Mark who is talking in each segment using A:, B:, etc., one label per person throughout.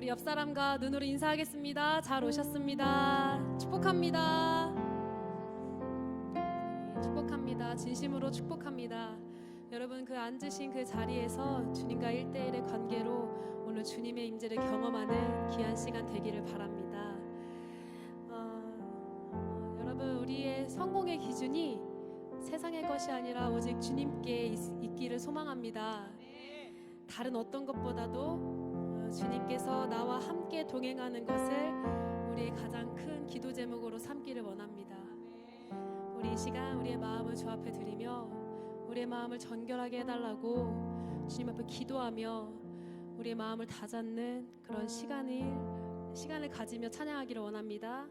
A: 우리 옆 사람과 눈으로 인사하겠습니다. 잘 오셨습니다. 축복합니다. 축복합니다. 진심으로 축복합니다. 여러분, 그 앉으신 그 자리에서 주님과 1대1의 관계로 오늘 주님의 임재를 경험하는 귀한 시간 되기를 바랍니다. 여러분, 우리의 성공의 기준이 세상의 것이 아니라 오직 주님께 있기를 소망합니다. 다른 어떤 것보다도 주님께서 나와 함께 동행하는 것을 우리의 가장 큰 기도 제목으로 삼기를 원합니다. 우리 이 시간 우리의 마음을 주 앞에 드리며 우리의 마음을 정결하게 해달라고 주님 앞에 기도하며 우리의 마음을 다잡는 그런 시간을 가지며 찬양하기를 원합니다.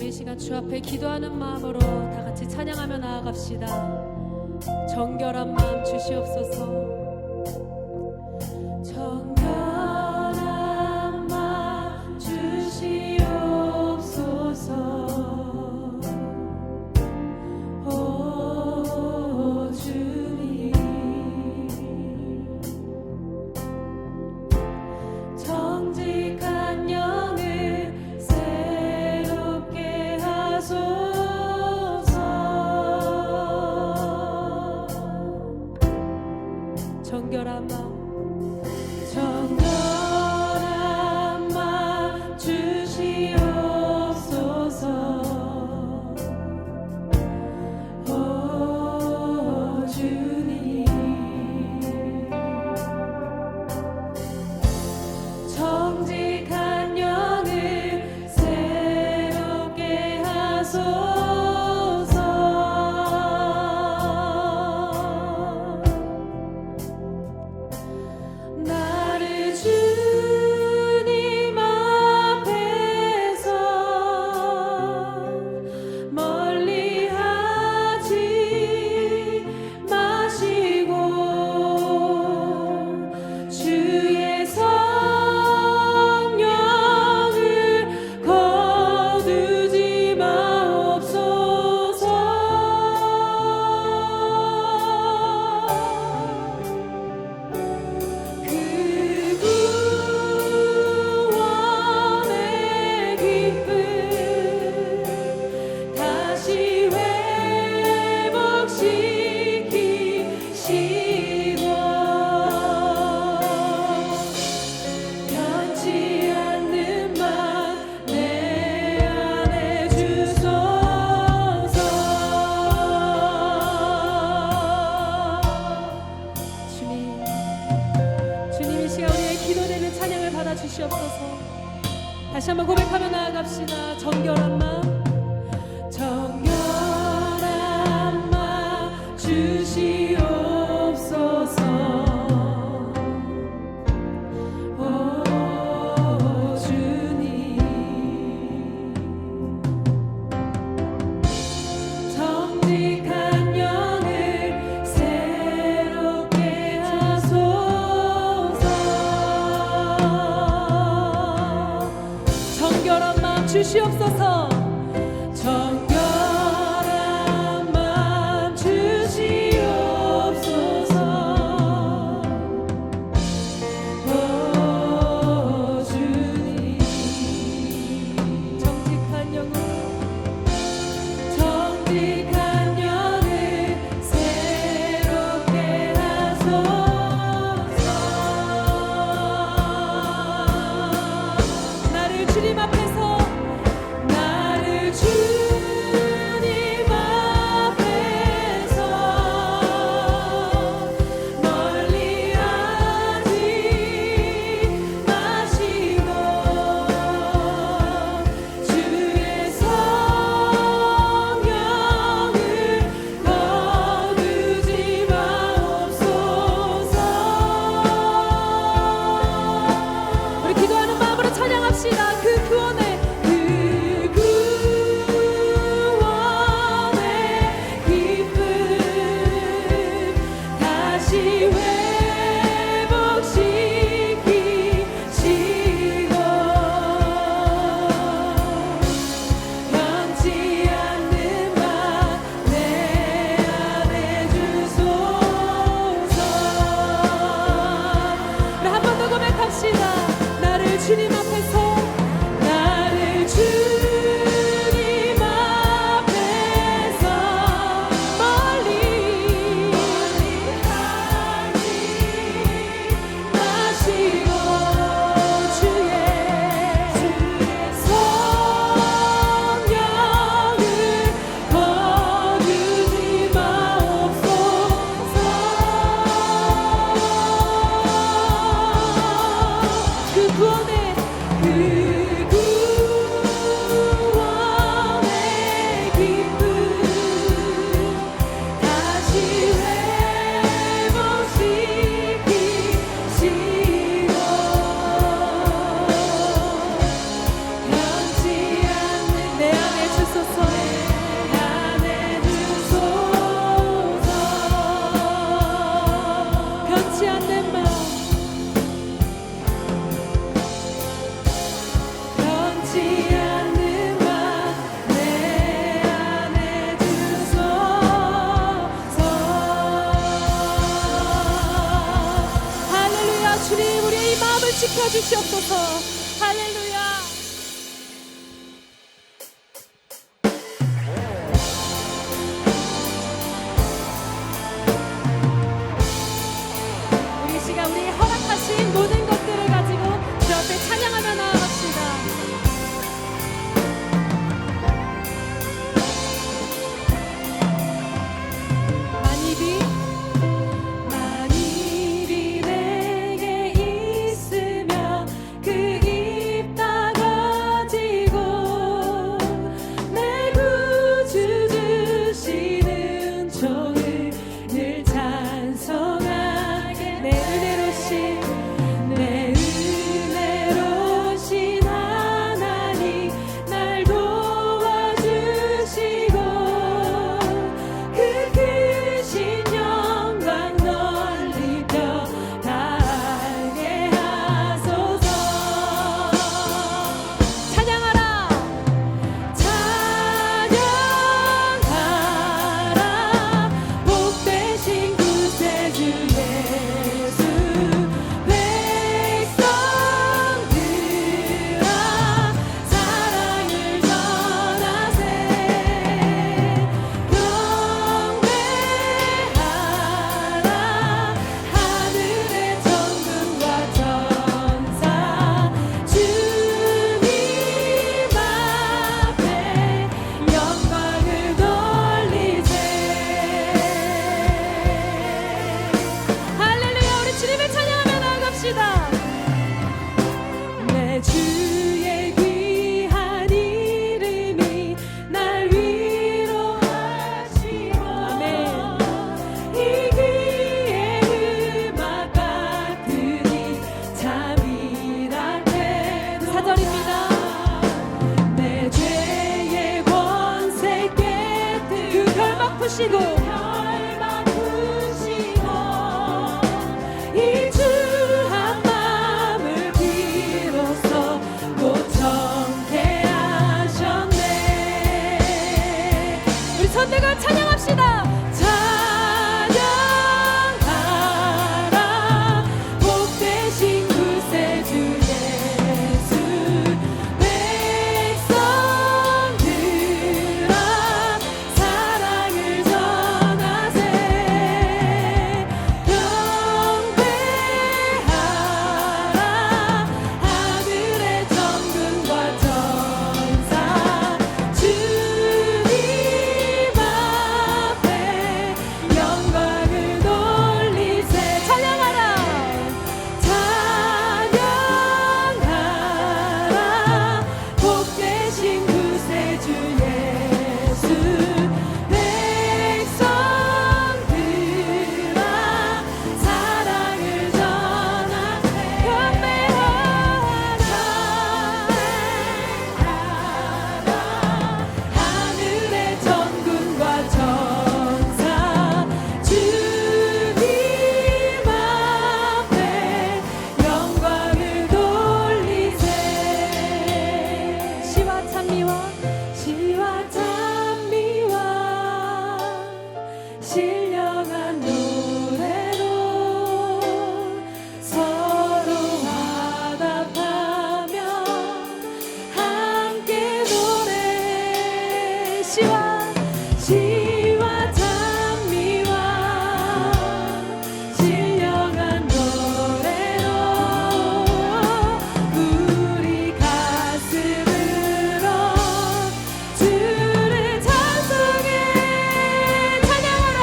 A: 이 시간 주 앞에 기도하는 마음으로 다 같이 찬양하며 나아갑시다. 정결한 마음 주시옵소서. 정결한 마음 주시옵소서. 오 주님, 정직한 영을 정결한 마음, 정결한 마음 주시옵소서. 오 주님, 정직한 영을 새롭게 하소서. 주시옵소서. 다시 한번 고백하며 나아갑시다. 정결한 마음, 정결한 마음 주시옵소서. 오 주님, 정직한 영을 새롭게 하소서. 정결한 마음 주시옵소서. 정결한 마음 주시옵소서. 오 주님, 정직한 영을 새롭게 하소서. 나를 주님 앞에서 나를 주시옵소서. 할렐루야. 우리 시간 우리 허락하신 모든 것들을 가지고 주 앞에 찬양하며 나아갑시다. 만일이 내게 있으며 그 입 다 가지고 내 구주 주시는 종을 늘 찬송하게 내 은혜로신 하나님 날 도와주시고 그 크신 영광 널리 펴닿게 하소서. 찬양하라 찬양하라 복되신 구세주 예수 백성들아 사랑을 전하세. 경배하라 하늘의 천군과 천사 주님 앞에 영광을 돌리세. 할렐루야. 우리 주님을 찬양하며 나아갑시다. 내 주의 귀한 이름이 날 위로하시고 아멘. 이 귀의 음악 같으니 잠이라 해도 4절입니다. 내 죄의 권세 깨뜨려 그 결박 푸시고 이 주 한 마음을 비로소 고청케 하셨네. 우리 선대가 찬양합시다. 찬양하라 복되신 구세주 예수 백성들아 사랑을 전하세. 경배하라 하늘의 천군과 천사 주님 앞에 영광을 돌리세. 찬양하라 찬양하라 복되신 구세주 예수 백성들아 사랑을 전하세. 경배하라 하늘의 천군과 천사 주님 앞에 영광을 돌리세. 시와 찬미와 신령한 노래로 서로 화답하며 함께 노래. 시와 찬미와 신령한 노래로 우리 가슴으로 주를 찬송해. 찬양하라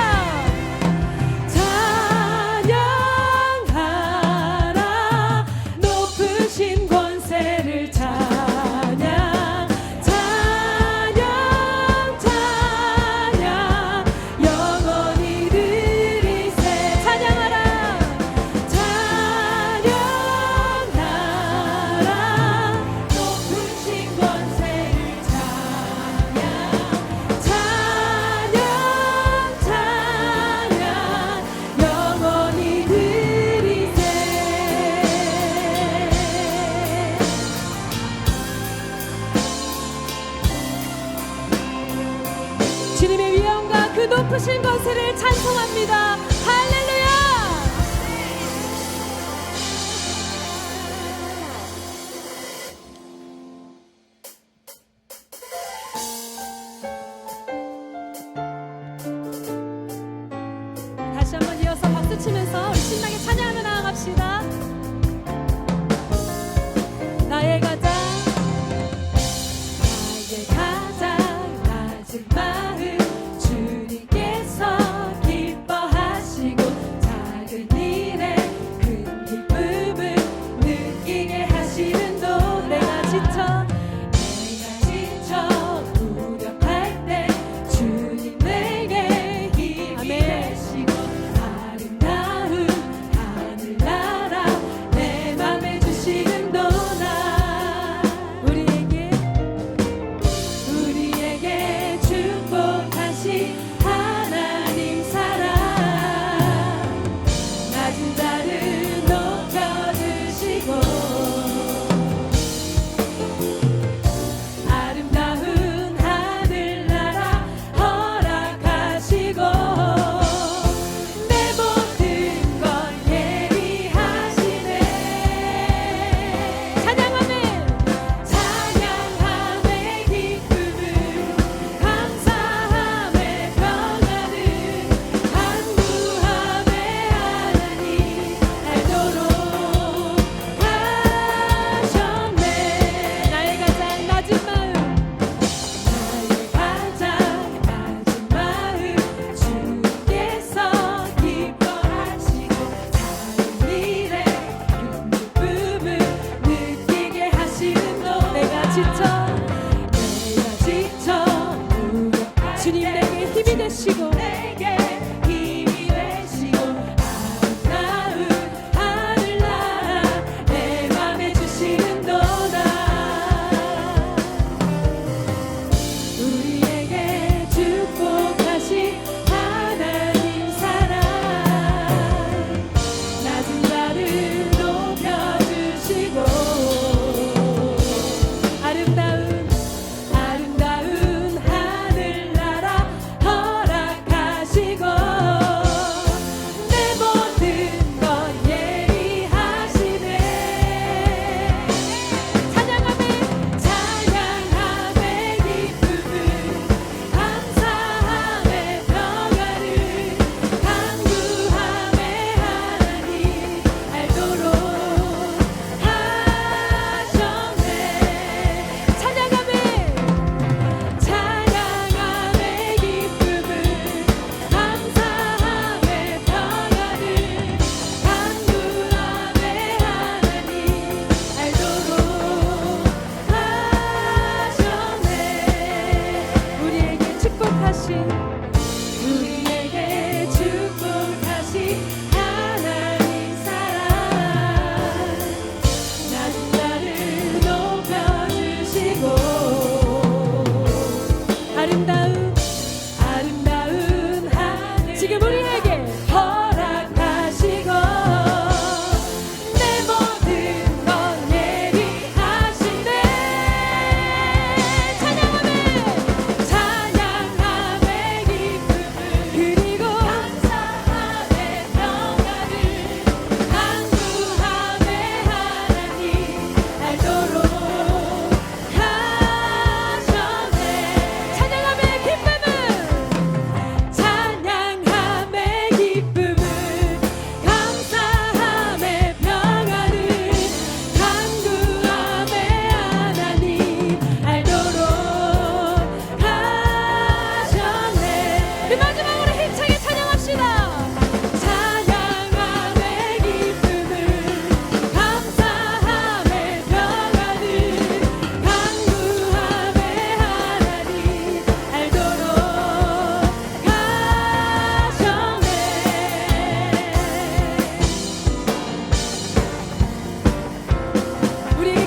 A: 찬양하라 높으신 권세를 찬양 찬양 찬양 영원히 드리세. 찬양하라 찬양하라 높으신 권세를 찬양 찬양 찬양 영원히 드리세. 주님의 위엄과 그 높으신 권세를 찬송합니다. 할렐루야.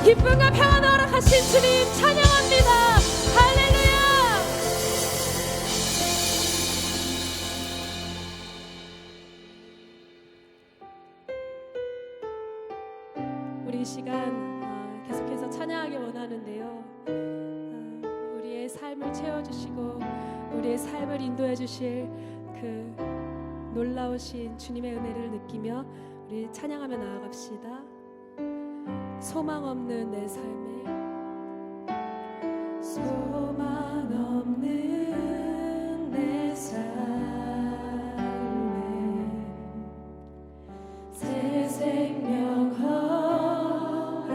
A: 기쁨과 평안을 허락하신 주님 찬양합니다. 할렐루야. 우리 이 시간 계속해서 찬양하기 원하는데요, 우리의 삶을 채워주시고 우리의 삶을 인도해 주실 그 놀라우신 주님의 은혜를 느끼며 우리 찬양하며 나아갑시다. 소망 없는 내 삶에, 소망 없는 내 삶에 새 생명 허락하신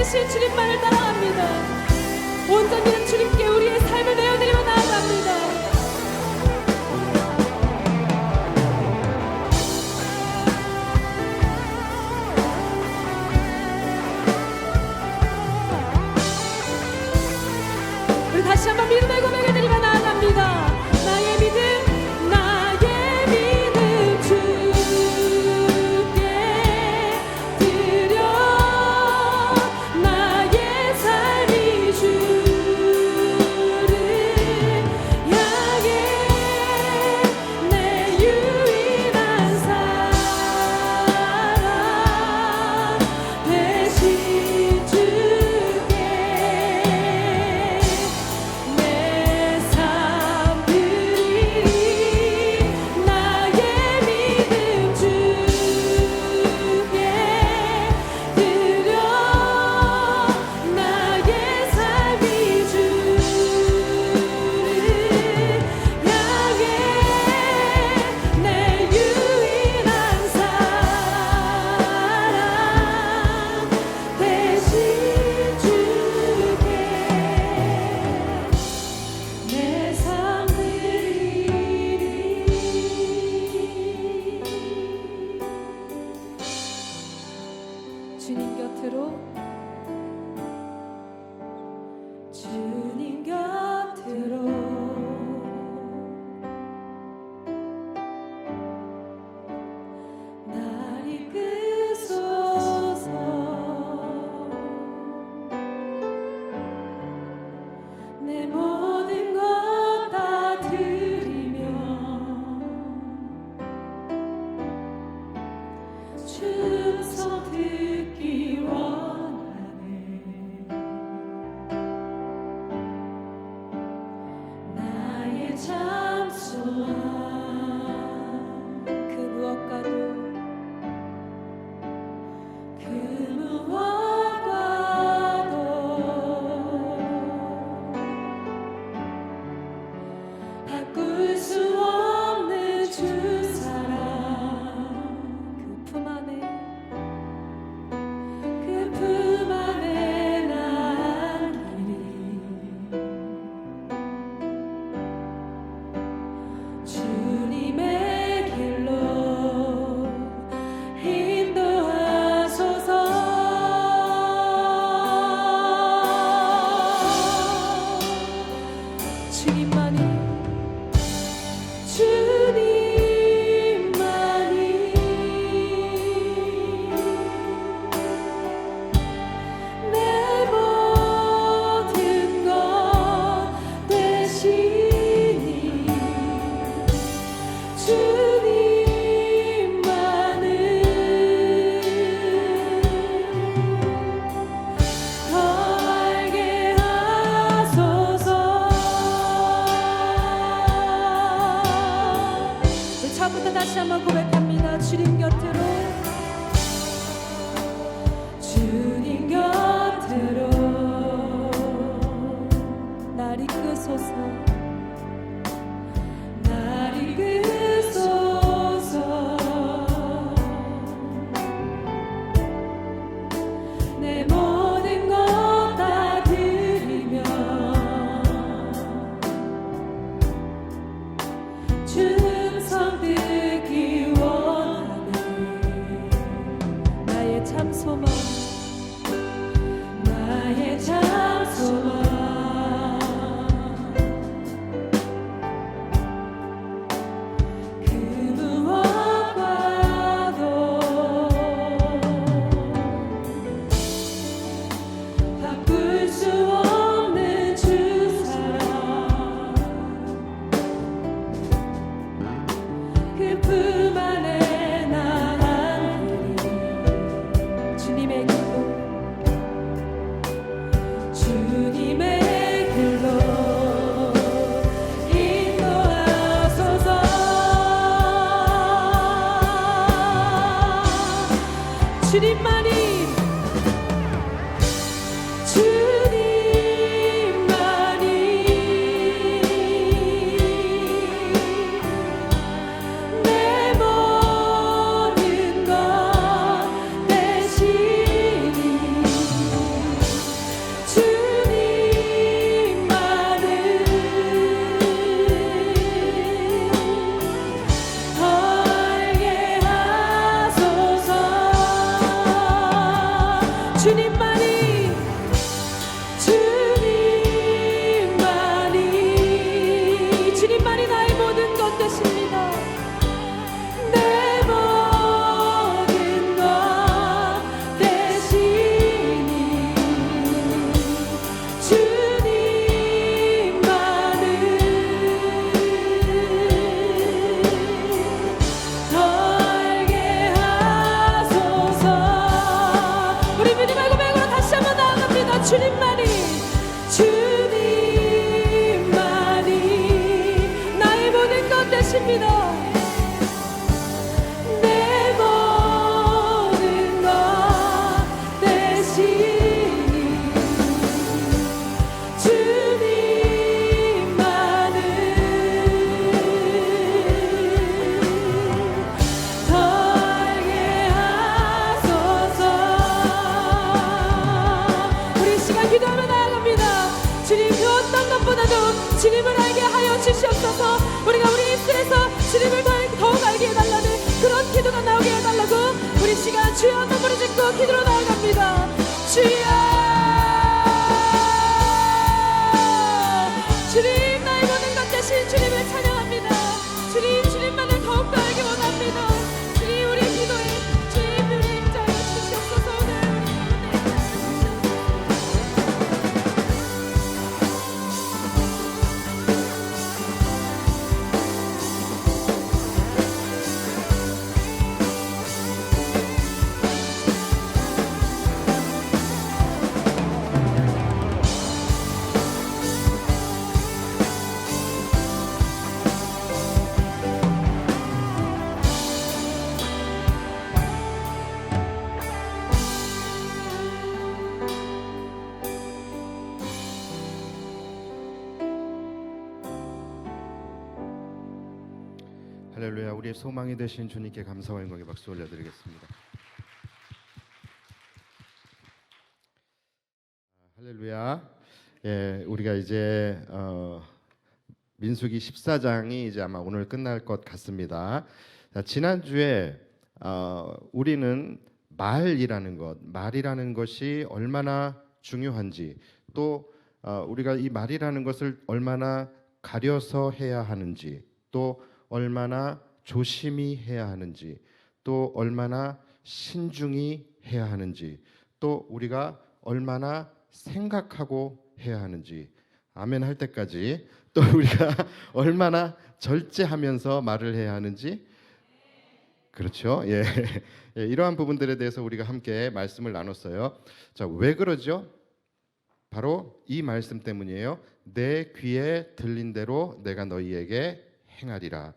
A: 되신 주님만을 따라갑니다. 온전히 주님께 우리의 삶을 내어드리며 나아갑니다. 우리 다시 한번 믿음의 고백을 드리며 나아갑니다. 나의 믿음, 나의 믿음 주께 드려. 나의 삶이 주를 향해 내 유일한 사랑 되신 주께 내 삶 드리리. 나의 믿음 주께 드려. 나의 삶이 주를 향해 내 유일한 사랑 되신 주께 내 삶 드리리. 주님 곁으로, 주님 곁으로 날 이끄소서. 내 모든 것 다 드리며 충성 듣기 원하네. 나의 참 소망 그 무엇과도 그 무엇과도 바꿀 수 없는 주 사랑. 그 품 안에, 그 품 안에 남기리. 주님의 길로 인도하소서. 주님만이, 주님만이 내 모든 것 되시니. 주님만을 더 알게 하소서. 우리 처음부터 다시 한번 고백합니다. 주님 곁으로, 주님 곁으로 날 이끄소서. 날 이끄소서. 내 모든 것 다 드리며 충성 듣기 원하네. 나의 참 소망, 나의 참 소망 그 무엇과도 바꿀 수 없는 주 사랑. 그 품 안에 남기리. 주님의 길로, 주님의 길로 인도하소서. 주님만이, 주님만이 내 모든 것 되시니. 주님을 알게 하여 주시옵소서. 우리가 우리 입술에서 주님을 더욱 알게 해달라는 그런 기도가 나오게 해달라고 우리 시간 주여 한번 부르짖고 기도로 나아갑니다. 주여, 주님 나의 모든 것 대신 주님을 찬양합니다. 주님, 주님만을 더욱더 알기 원합니다. 주님, 우리 기도에 주님을 임자해 주시옵소서. 오늘
B: 할렐루야. 우리의 소망이 되신 주님께 감사와 영광의 박수 올려드리겠습니다. 할렐루야. 예, 우리가 이제 민수기 14장이 이제 아마 오늘 끝날 것 같습니다. 자, 지난주에 우리는 말이라는 것이 얼마나 중요한지, 또 우리가 이 말이라는 것을 얼마나 가려서 해야 하는지, 또 얼마나 조심히 해야 하는지, 또 얼마나 신중히 해야 하는지, 또 우리가 얼마나 생각하고 해야 하는지, 아멘 할 때까지, 또 우리가 얼마나 절제하면서 말을 해야 하는지, 그렇죠? 예. 예, 이러한 부분들에 대해서 우리가 함께 말씀을 나눴어요. 자, 왜 그러죠? 바로 이 말씀 때문이에요. 내 귀에 들린 대로 내가 너희에게 행하리라.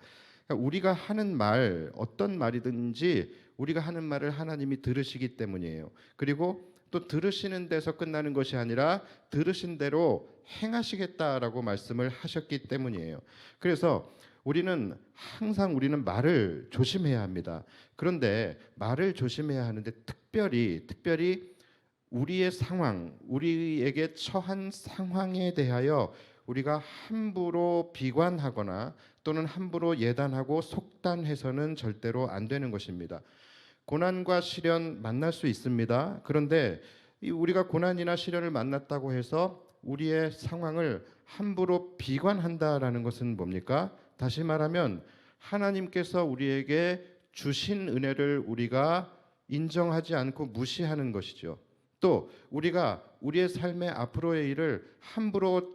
B: 그러니까 우리가 하는 말, 어떤 말이든지 우리가 하는 말을 하나님이 들으시기 때문이에요. 그리고 또 들으시는 데서 끝나는 것이 아니라 들으신 대로 행하시겠다라고 말씀을 하셨기 때문이에요. 그래서 우리는 항상 말을 조심해야 합니다. 그런데 말을 조심해야 하는데 특별히 우리의 상황, 우리에게 처한 상황에 대하여 우리가 함부로 비관하거나 또는 함부로 예단하고 속단해서는 절대로 안 되는 것입니다. 고난과 시련 만날 수 있습니다. 그런데 우리가 고난이나 시련을 만났다고 해서 우리의 상황을 함부로 비관한다라는 것은 뭡니까? 다시 말하면 하나님께서 우리에게 주신 은혜를 우리가 인정하지 않고 무시하는 것이죠. 또 우리가 우리의 삶의 앞으로의 일을 함부로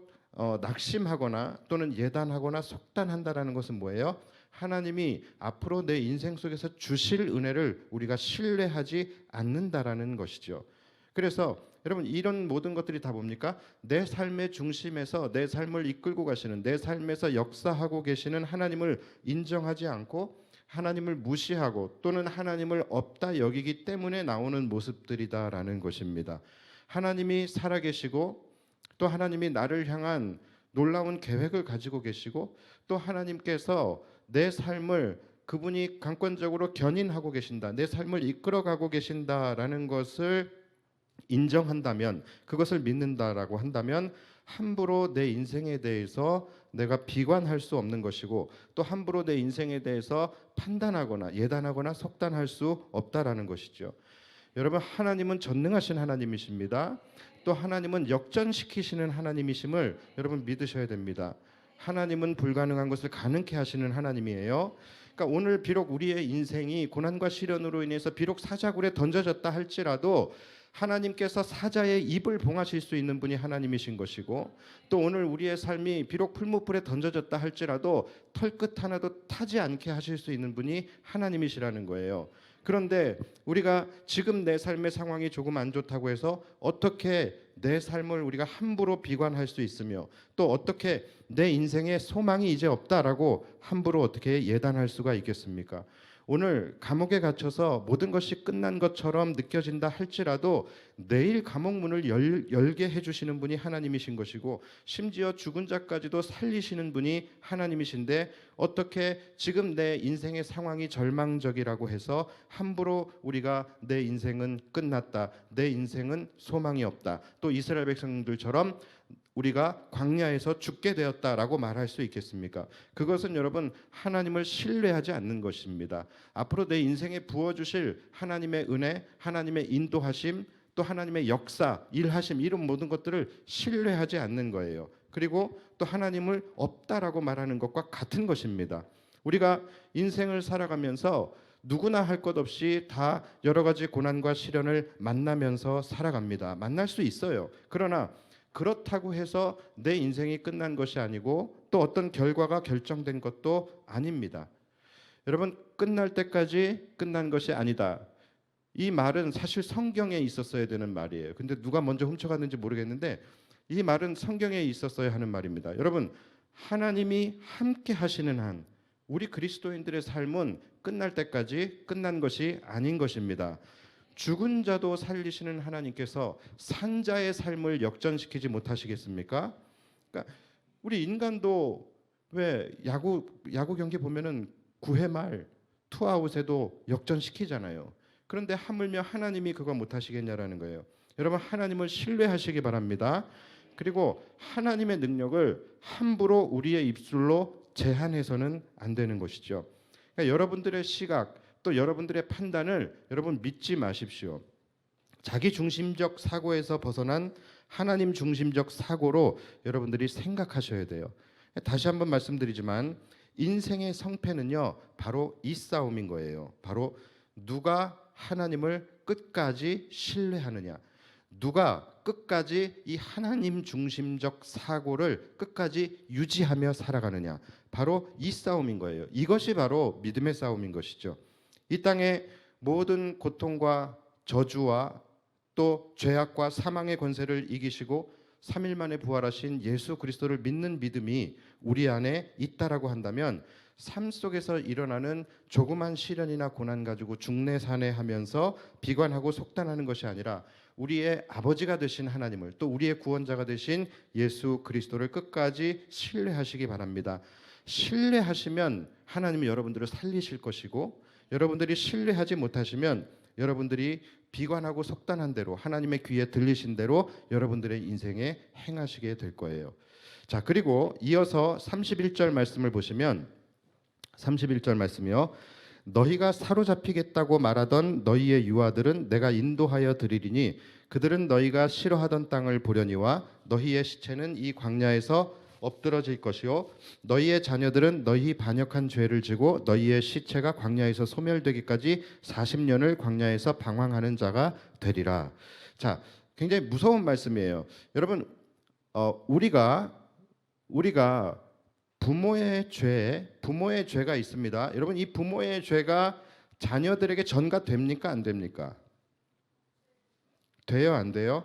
B: 낙심하거나 또는 예단하거나 속단한다라는 것은 뭐예요? 하나님이 앞으로 내 인생 속에서 주실 은혜를 우리가 신뢰하지 않는다라는 것이죠. 그래서 여러분, 이런 모든 것들이 다 뭡니까? 내 삶의 중심에서 내 삶을 이끌고 가시는, 내 삶에서 역사하고 계시는 하나님을 인정하지 않고 하나님을 무시하고 또는 하나님을 없다 여기기 때문에 나오는 모습들이다라는 것입니다. 하나님이 살아계시고 또 하나님이 나를 향한 놀라운 계획을 가지고 계시고 또 하나님께서 내 삶을 그분이 강권적으로 견인하고 계신다, 내 삶을 이끌어가고 계신다라는 것을 인정한다면, 그것을 믿는다라고 한다면 함부로 내 인생에 대해서 내가 비관할 수 없는 것이고 또 함부로 내 인생에 대해서 판단하거나 예단하거나 속단할 수 없다라는 것이죠. 여러분, 하나님은 전능하신 하나님이십니다. 또 하나님은 역전시키시는 하나님이심을 여러분 믿으셔야 됩니다. 하나님은 불가능한 것을 가능케 하시는 하나님이에요. 그러니까 오늘 비록 우리의 인생이 고난과 시련으로 인해서 비록 사자굴에 던져졌다 할지라도 하나님께서 사자의 입을 봉하실 수 있는 분이 하나님이신 것이고, 또 오늘 우리의 삶이 비록 풀무불에 던져졌다 할지라도 털끝 하나도 타지 않게 하실 수 있는 분이 하나님이시라는 거예요. 그런데 우리가 지금 내 삶의 상황이 조금 안 좋다고 해서 어떻게 내 삶을 우리가 함부로 비관할 수 있으며, 또 어떻게 내 인생에 소망이 이제 없다라고 함부로 어떻게 예단할 수가 있겠습니까? 오늘 감옥에 갇혀서 모든 것이 끝난 것처럼 느껴진다 할지라도 내일 감옥 문을 열게 해주시는 분이 하나님이신 것이고, 심지어 죽은 자까지도 살리시는 분이 하나님이신데, 어떻게 지금 내 인생의 상황이 절망적이라고 해서 함부로 우리가 내 인생은 끝났다, 내 인생은 소망이 없다, 또 이스라엘 백성들처럼 우리가 광야에서 죽게 되었다라고 말할 수 있겠습니까? 그것은 여러분, 하나님을 신뢰하지 않는 것입니다. 앞으로 내 인생에 부어주실 하나님의 은혜, 하나님의 인도하심, 또 하나님의 역사, 일하심, 이런 모든 것들을 신뢰하지 않는 거예요. 그리고 또 하나님을 없다라고 말하는 것과 같은 것입니다. 우리가 인생을 살아가면서 누구나 할 것 없이 다 여러 가지 고난과 시련을 만나면서 살아갑니다. 만날 수 있어요. 그러나 그렇다고 해서 내 인생이 끝난 것이 아니고, 또 어떤 결과가 결정된 것도 아닙니다. 여러분, 끝날 때까지 끝난 것이 아니다, 이 말은 사실 성경에 있었어야 되는 말이에요. 근데 누가 먼저 훔쳐갔는지 모르겠는데 이 말은 성경에 있었어야 하는 말입니다. 여러분, 하나님이 함께 하시는 한 우리 그리스도인들의 삶은 끝날 때까지 끝난 것이 아닌 것입니다. 죽은 자도 살리시는 하나님께서 산자의 삶을 역전시키지 못하시겠습니까? 그러니까 우리 인간도 왜 야구 경기 보면은 9회 말 투아웃에도 역전시키잖아요. 그런데 하물며 하나님이 그거 못하시겠냐라는 거예요. 여러분, 하나님을 신뢰하시기 바랍니다. 그리고 하나님의 능력을 함부로 우리의 입술로 제한해서는 안 되는 것이죠. 그러니까 여러분들의 시각, 또 여러분들의 판단을 여러분 믿지 마십시오. 자기 중심적 사고에서 벗어난 하나님 중심적 사고로 여러분들이 생각하셔야 돼요. 다시 한번 말씀드리지만 인생의 성패는요, 바로 이 싸움인 거예요. 바로 누가 하나님을 끝까지 신뢰하느냐, 누가 끝까지 이 하나님 중심적 사고를 끝까지 유지하며 살아가느냐, 바로 이 싸움인 거예요. 이것이 바로 믿음의 싸움인 것이죠. 이 땅의 모든 고통과 저주와 또 죄악과 사망의 권세를 이기시고 3일 만에 부활하신 예수 그리스도를 믿는 믿음이 우리 안에 있다라고 한다면, 삶 속에서 일어나는 조그만 시련이나 고난 가지고 중내산해하면서 비관하고 속단하는 것이 아니라 우리의 아버지가 되신 하나님을, 또 우리의 구원자가 되신 예수 그리스도를 끝까지 신뢰하시기 바랍니다. 신뢰하시면 하나님이 여러분들을 살리실 것이고, 여러분들이 신뢰하지 못하시면 여러분들이 비관하고 속단한 대로, 하나님의 귀에 들리신 대로 여러분들의 인생에 행하시게 될 거예요. 자, 그리고 이어서 31절 말씀을 보시면, 31절 말씀이요, 너희가 사로잡히겠다고 말하던 너희의 유아들은 내가 인도하여 드리리니 그들은 너희가 싫어하던 땅을 보려니와 너희의 시체는 이 광야에서 엎드러질 것이요 너희의 자녀들은 너희 반역한 죄를 지고 너희의 시체가 광야에서 소멸되기까지 40년을 광야에서 방황하는 자가 되리라. 자, 굉장히 무서운 말씀이에요. 여러분, 우리가 부모의 죄가 있습니다. 여러분, 이 부모의 죄가 자녀들에게 전가됩니까? 안 됩니까? 돼요? 안 돼요?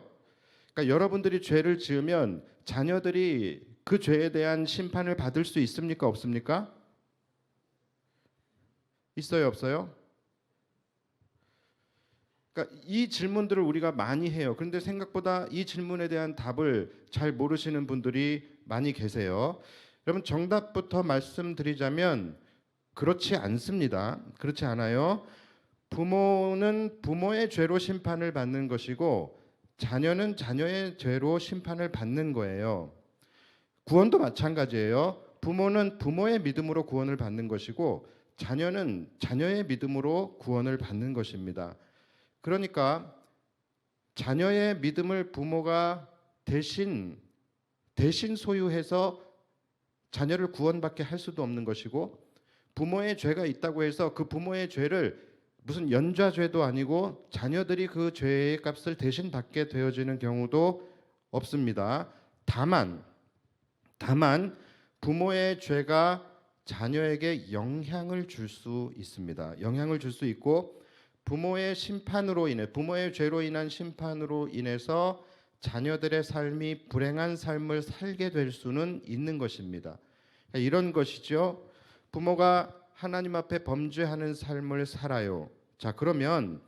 B: 그러니까 여러분들이 죄를 지으면 자녀들이 그 죄에 대한 심판을 받을 수 있습니까? 없습니까? 있어요? 없어요? 그러니까 이 질문들을 우리가 많이 해요. 그런데 생각보다 이 질문에 대한 답을 잘 모르시는 분들이 많이 계세요. 여러분, 정답부터 말씀드리자면 그렇지 않습니다. 그렇지 않아요. 부모는 부모의 죄로 심판을 받는 것이고 자녀는 자녀의 죄로 심판을 받는 거예요. 구원도 마찬가지예요. 부모는 부모의 믿음으로 구원을 받는 것이고 자녀는 자녀의 믿음으로 구원을 받는 것입니다. 그러니까 자녀의 믿음을 부모가 대신 소유해서 자녀를 구원받게 할 수도 없는 것이고, 부모의 죄가 있다고 해서 그 부모의 죄를 무슨 연좌죄도 아니고 자녀들이 그 죄의 값을 대신 받게 되어지는 경우도 없습니다. 다만 부모의 죄가 자녀에게 영향을 줄 수 있습니다. 영향을 줄 수 있고, 부모의 죄로 인한 심판으로 인해서 자녀들의 삶이 불행한 삶을 살게 될 수는 있는 것입니다. 이런 것이죠. 부모가 하나님 앞에 범죄하는 삶을 살아요. 자, 그러면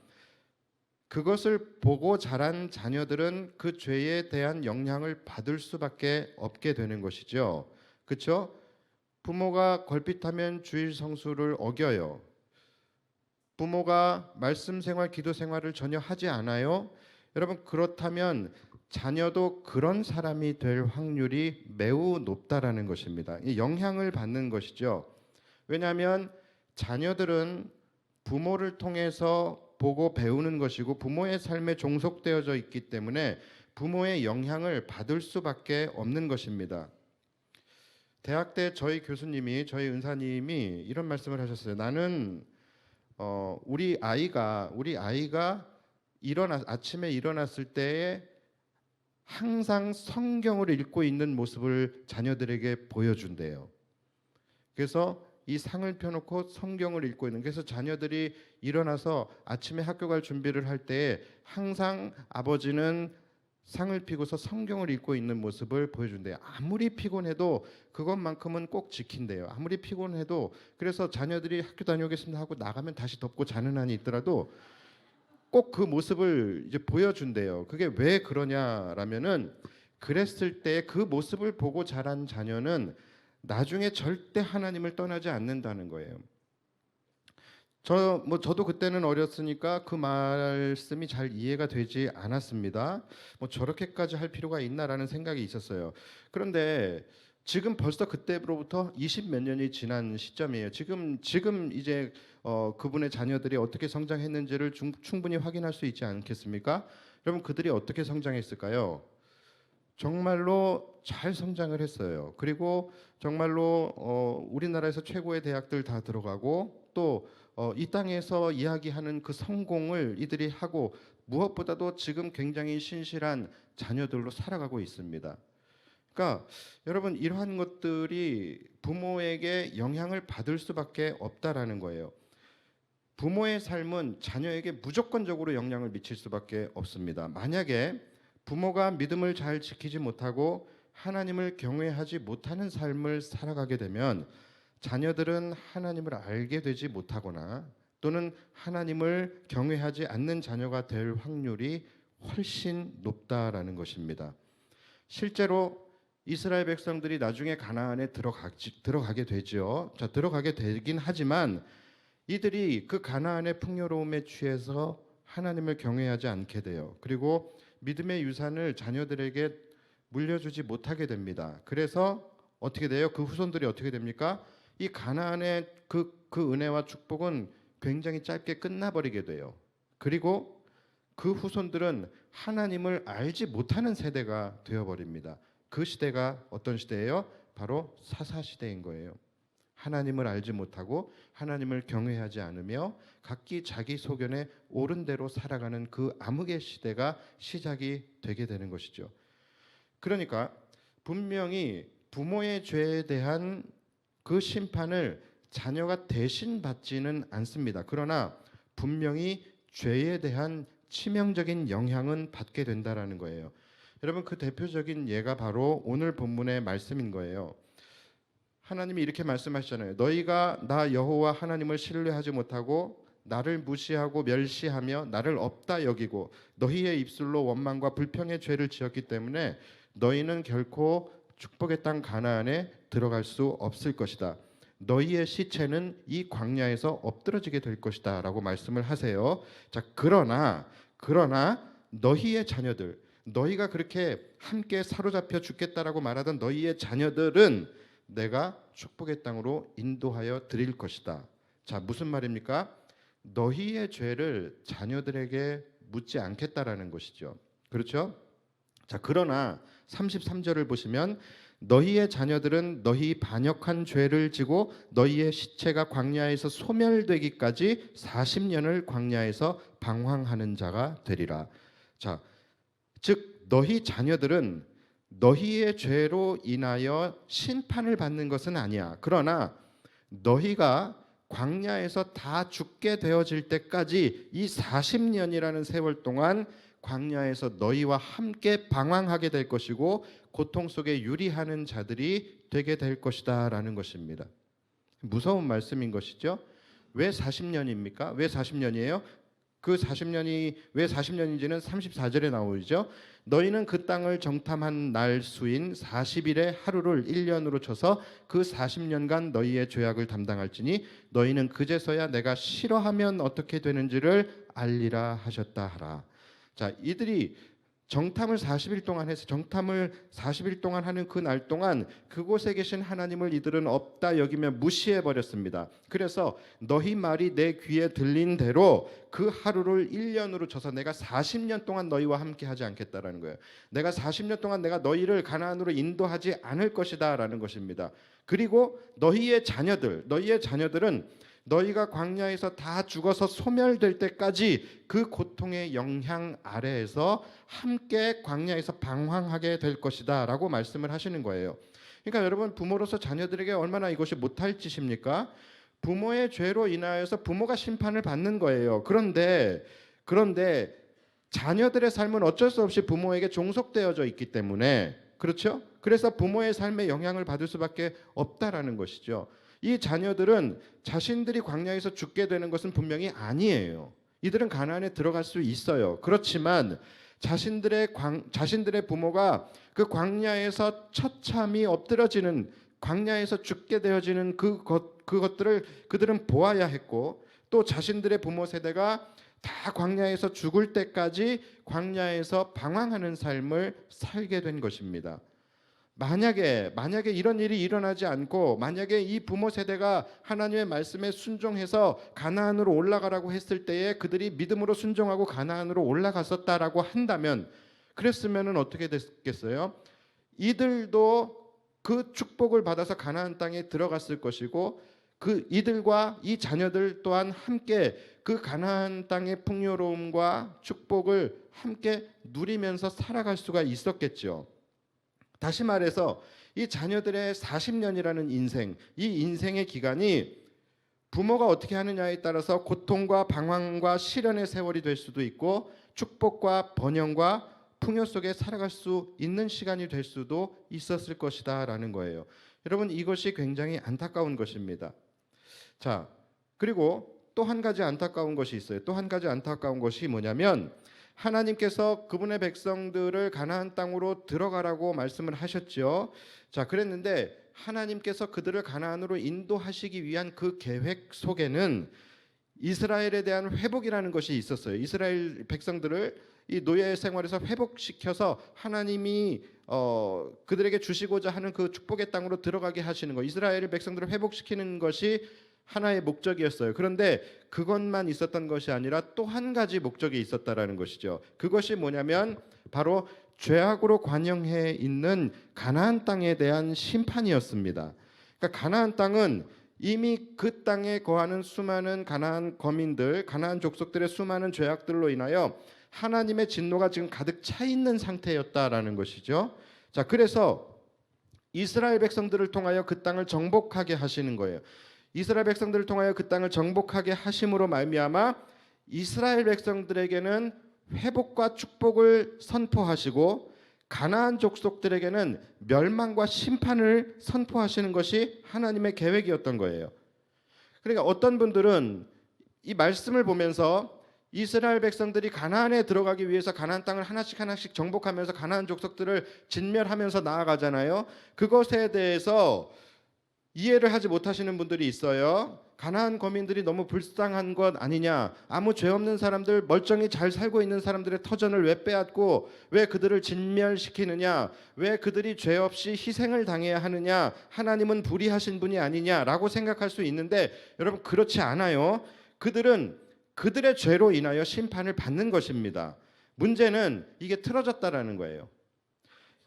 B: 그것을 보고 자란 자녀들은 그 죄에 대한 영향을 받을 수밖에 없게 되는 것이죠. 그렇죠? 부모가 걸핏하면 주일 성수를 어겨요. 부모가 말씀 생활, 기도 생활을 전혀 하지 않아요. 여러분, 그렇다면 자녀도 그런 사람이 될 확률이 매우 높다라는 것입니다. 이 영향을 받는 것이죠. 왜냐하면 자녀들은 부모를 통해서 보고 배우는 것이고 부모의 삶에 종속되어져 있기 때문에 부모의 영향을 받을 수밖에 없는 것입니다. 대학 때 저희 교수님이, 저희 은사님이 이런 말씀을 하셨어요. 나는 우리 아이가 아침에 일어났을 때에 항상 성경을 읽고 있는 모습을 자녀들에게 보여준대요. 그래서 이 상을 펴놓고 성경을 읽고 있는, 그래서 자녀들이 일어나서 아침에 학교 갈 준비를 할 때에 항상 아버지는 상을 피고서 성경을 읽고 있는 모습을 보여준대요. 아무리 피곤해도 그것만큼은 꼭 지킨대요. 아무리 피곤해도. 그래서 자녀들이 학교 다녀오겠습니다 하고 나가면 다시 덮고 자는 한이 있더라도 꼭 그 모습을 이제 보여준대요. 그게 왜 그러냐라면은, 그랬을 때 그 모습을 보고 자란 자녀는 나중에 절대 하나님을 떠나지 않는다는 거예요. 저도 그때는 어렸으니까 그 말씀이 잘 이해가 되지 않았습니다. 저렇게까지 할 필요가 있나라는 생각이 있었어요. 그런데 지금 벌써 그때로부터 20 몇 년이 지난 시점이에요. 지금 이제 그분의 자녀들이 어떻게 성장했는지를 충분히 확인할 수 있지 않겠습니까? 여러분, 그들이 어떻게 성장했을까요? 정말로 잘 성장을 했어요. 그리고 정말로 우리나라에서 최고의 대학들 다 들어가고 또 이 땅에서 이야기하는 그 성공을 이들이 하고, 무엇보다도 지금 굉장히 신실한 자녀들로 살아가고 있습니다. 그러니까 여러분, 이러한 것들이 부모에게 영향을 받을 수밖에 없다라는 거예요. 부모의 삶은 자녀에게 무조건적으로 영향을 미칠 수밖에 없습니다. 만약에 부모가 믿음을 잘 지키지 못하고 하나님을 경외하지 못하는 삶을 살아가게 되면 자녀들은 하나님을 알게 되지 못하거나 또는 하나님을 경외하지 않는 자녀가 될 확률이 훨씬 높다라는 것입니다. 실제로 이스라엘 백성들이 나중에 가나안에 들어가게 되죠. 자, 들어가게 되긴 하지만 이들이 그 가나안의 풍요로움에 취해서 하나님을 경외하지 않게 돼요. 그리고 믿음의 유산을 자녀들에게 물려주지 못하게 됩니다. 그래서 어떻게 돼요? 그 후손들이 어떻게 됩니까? 이 가나안의 그 은혜와 축복은 굉장히 짧게 끝나버리게 돼요. 그리고 그 후손들은 하나님을 알지 못하는 세대가 되어버립니다. 그 시대가 어떤 시대예요? 바로 사사시대인 거예요. 하나님을 알지 못하고 하나님을 경외하지 않으며 각기 자기 소견에 옳은 대로 살아가는 그 암흑의 시대가 시작이 되게 되는 것이죠. 그러니까 분명히 부모의 죄에 대한 그 심판을 자녀가 대신 받지는 않습니다. 그러나 분명히 죄에 대한 치명적인 영향은 받게 된다라는 거예요. 여러분, 그 대표적인 예가 바로 오늘 본문의 말씀인 거예요. 하나님이 이렇게 말씀하시잖아요. 너희가 나 여호와 하나님을 신뢰하지 못하고 나를 무시하고 멸시하며 나를 없다 여기고 너희의 입술로 원망과 불평의 죄를 지었기 때문에 너희는 결코 축복의 땅 가나안에 들어갈 수 없을 것이다. 너희의 시체는 이 광야에서 엎드러지게 될 것이다 라고 말씀을 하세요. 자, 그러나 너희의 자녀들, 너희가 그렇게 함께 사로잡혀 죽겠다라고 말하던 너희의 자녀들은 내가 축복의 땅으로 인도하여 드릴 것이다. 자, 무슨 말입니까? 너희의 죄를 자녀들에게 묻지 않겠다라는 것이죠. 그렇죠? 자, 그러나 33절을 보시면 너희의 자녀들은 너희 반역한 죄를 지고 너희의 시체가 광야에서 소멸되기까지 40년을 광야에서 방황하는 자가 되리라. 자, 즉 너희 자녀들은 너희의 죄로 인하여 심판을 받는 것은 아니야. 그러나 너희가 광야에서 다 죽게 되어질 때까지 이 40년이라는 세월 동안 광야에서 너희와 함께 방황하게 될 것이고 고통 속에 유리하는 자들이 되게 될 것이다 라는 것입니다. 무서운 말씀인 것이죠. 왜 40년입니까? 왜 40년이에요? 그 40년이 왜 40년인지는 34절에 나오죠. 너희는 그 땅을 정탐한 날 수인 40일의 하루를 1년으로 쳐서 그 40년간 너희의 죄악을 담당할지니 너희는 그제서야 내가 싫어하면 어떻게 되는지를 알리라 하셨다 하라. 자, 이들이 정탐을 40일 동안 해서 정탐을 40일 동안 하는 그 날 동안 그곳에 계신 하나님을 이들은 없다 여기며 무시해 버렸습니다. 그래서 너희 말이 내 귀에 들린 대로 그 하루를 1년으로 쳐서 내가 40년 동안 너희와 함께 하지 않겠다라는 거예요. 내가 40년 동안 내가 너희를 가나안으로 인도하지 않을 것이다라는 것입니다. 그리고 너희의 자녀들은 너희가 광야에서 다 죽어서 소멸될 때까지 그 고통의 영향 아래에서 함께 광야에서 방황하게 될 것이다 라고 말씀을 하시는 거예요. 그러니까 여러분, 부모로서 자녀들에게 얼마나 이것이 못할 짓입니까? 부모의 죄로 인하여서 부모가 심판을 받는 거예요. 그런데 자녀들의 삶은 어쩔 수 없이 부모에게 종속되어져 있기 때문에, 그렇죠? 그래서 부모의 삶에 영향을 받을 수밖에 없다라는 것이죠. 이 자녀들은 자신들이 광야에서 죽게 되는 것은 분명히 아니에요. 이들은 가나안에 들어갈 수 있어요. 그렇지만 자신들의 부모가 그 광야에서 처참히 엎드러지는, 광야에서 죽게 되어지는 그것들을 그들은 보아야 했고, 또 자신들의 부모 세대가 다 광야에서 죽을 때까지 광야에서 방황하는 삶을 살게 된 것입니다. 만약에 이런 일이 일어나지 않고, 만약에 이 부모 세대가 하나님의 말씀에 순종해서 가나안으로 올라가라고 했을 때에 그들이 믿음으로 순종하고 가나안으로 올라갔었다라고 한다면, 그랬으면은 어떻게 됐겠어요? 이들도 그 축복을 받아서 가나안 땅에 들어갔을 것이고, 그 이들과 이 자녀들 또한 함께 그 가나안 땅의 풍요로움과 축복을 함께 누리면서 살아갈 수가 있었겠죠. 다시 말해서 이 자녀들의 40년이라는 인생, 이 인생의 기간이 부모가 어떻게 하느냐에 따라서 고통과 방황과 시련의 세월이 될 수도 있고, 축복과 번영과 풍요 속에 살아갈 수 있는 시간이 될 수도 있었을 것이다라는 거예요. 여러분, 이것이 굉장히 안타까운 것입니다. 자, 그리고 또 한 가지 안타까운 것이 있어요. 또 한 가지 안타까운 것이 뭐냐면, 하나님께서 그분의 백성들을 가나안 땅으로 들어가라고 말씀을 하셨죠. 자, 그랬는데 하나님께서 그들을 가나안으로 인도하시기 위한 그 계획 속에는 이스라엘에 대한 회복이라는 것이 있었어요. 이스라엘 백성들을 이 노예 생활에서 회복시켜서 하나님이 그들에게 주시고자 하는 그 축복의 땅으로 들어가게 하시는 거, 이스라엘 백성들을 회복시키는 것이 하나의 목적이었어요. 그런데 그것만 있었던 것이 아니라 또 한 가지 목적이 있었다라는 것이죠. 그것이 뭐냐면 바로 죄악으로 관영해 있는 가나안 땅에 대한 심판이었습니다. 그러니까 가나안 땅은 이미 그 땅에 거하는 수많은 가나안 거민들, 가나안 족속들의 수많은 죄악들로 인하여 하나님의 진노가 지금 가득 차 있는 상태였다라는 것이죠. 자, 그래서 이스라엘 백성들을 통하여 그 땅을 정복하게 하시는 거예요. 이스라엘 백성들을 통하여 그 땅을 정복하게 하심으로 말미암아 이스라엘 백성들에게는 회복과 축복을 선포하시고, 가나안 족속들에게는 멸망과 심판을 선포하시는 것이 하나님의 계획이었던 거예요. 그러니까 어떤 분들은 이 말씀을 보면서 이스라엘 백성들이 가나안에 들어가기 위해서 가나안 땅을 하나씩 정복하면서 가나안 족속들을 진멸하면서 나아가잖아요. 그것에 대해서 이해를 하지 못하시는 분들이 있어요. 가나안 거민들이 너무 불쌍한 것 아니냐, 아무 죄 없는 사람들, 멀쩡히 잘 살고 있는 사람들의 터전을 왜 빼앗고 왜 그들을 진멸시키느냐, 왜 그들이 죄 없이 희생을 당해야 하느냐, 하나님은 불의하신 분이 아니냐라고 생각할 수 있는데, 여러분, 그렇지 않아요. 그들은 그들의 죄로 인하여 심판을 받는 것입니다. 문제는 이게 틀어졌다라는 거예요.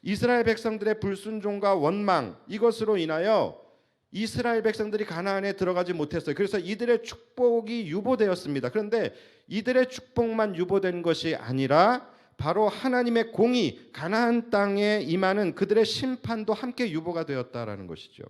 B: 이스라엘 백성들의 불순종과 원망, 이것으로 인하여 이스라엘 백성들이 가나안에 들어가지 못했어요. 그래서 이들의 축복이 유보되었습니다. 그런데 이들의 축복만 유보된 것이 아니라 바로 하나님의 공의, 가나안 땅에 임하는 그들의 심판도 함께 유보가 되었다라는 것이죠.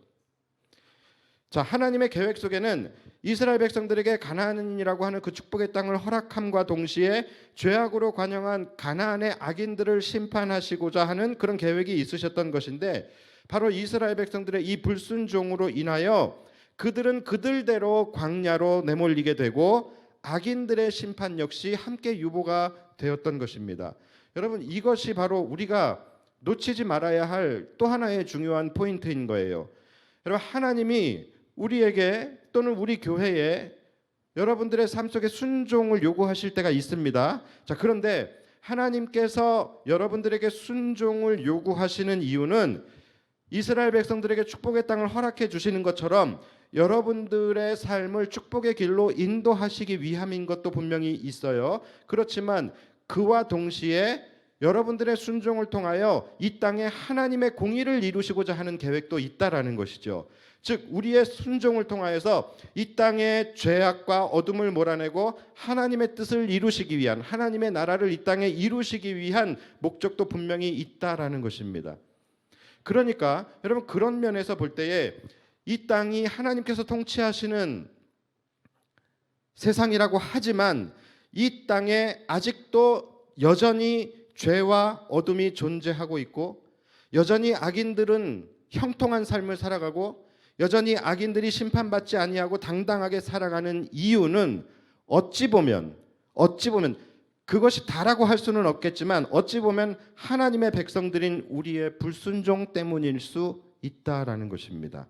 B: 자, 하나님의 계획 속에는 이스라엘 백성들에게 가나안이라고 하는 그 축복의 땅을 허락함과 동시에 죄악으로 관영한 가나안의 악인들을 심판하시고자 하는 그런 계획이 있으셨던 것인데, 바로 이스라엘 백성들의 이 불순종으로 인하여 그들은 그들대로 광야로 내몰리게 되고 악인들의 심판 역시 함께 유보가 되었던 것입니다. 여러분, 이것이 바로 우리가 놓치지 말아야 할 또 하나의 중요한 포인트인 거예요. 여러분, 하나님이 우리에게 또는 우리 교회에 여러분들의 삶 속에 순종을 요구하실 때가 있습니다. 자, 그런데 하나님께서 여러분들에게 순종을 요구하시는 이유는 이스라엘 백성들에게 축복의 땅을 허락해 주시는 것처럼 여러분들의 삶을 축복의 길로 인도하시기 위함인 것도 분명히 있어요. 그렇지만 그와 동시에 여러분들의 순종을 통하여 이 땅에 하나님의 공의를 이루시고자 하는 계획도 있다라는 것이죠. 즉, 우리의 순종을 통하여서 이 땅의 죄악과 어둠을 몰아내고 하나님의 뜻을 이루시기 위한, 하나님의 나라를 이 땅에 이루시기 위한 목적도 분명히 있다라는 것입니다. 그러니까 여러분, 그런 면에서 볼 때에 이 땅이 하나님께서 통치하시는 세상이라고 하지만 이 땅에 아직도 여전히 죄와 어둠이 존재하고 있고, 여전히 악인들은 형통한 삶을 살아가고, 여전히 악인들이 심판받지 아니하고 당당하게 살아가는 이유는 어찌 보면 그것이 다라고 할 수는 없겠지만 어찌 보면 하나님의 백성들인 우리의 불순종 때문일 수 있다라는 것입니다.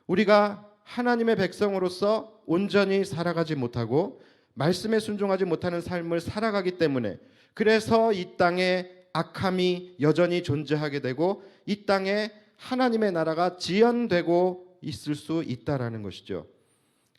B: 우리가 하나님의 백성으로서 온전히 살아가지 못하고 말씀에 순종하지 못하는 삶을 살아가기 때문에, 그래서 이 땅에 악함이 여전히 존재하게 되고 이 땅에 하나님의 나라가 지연되고 있을 수 있다라는 것이죠.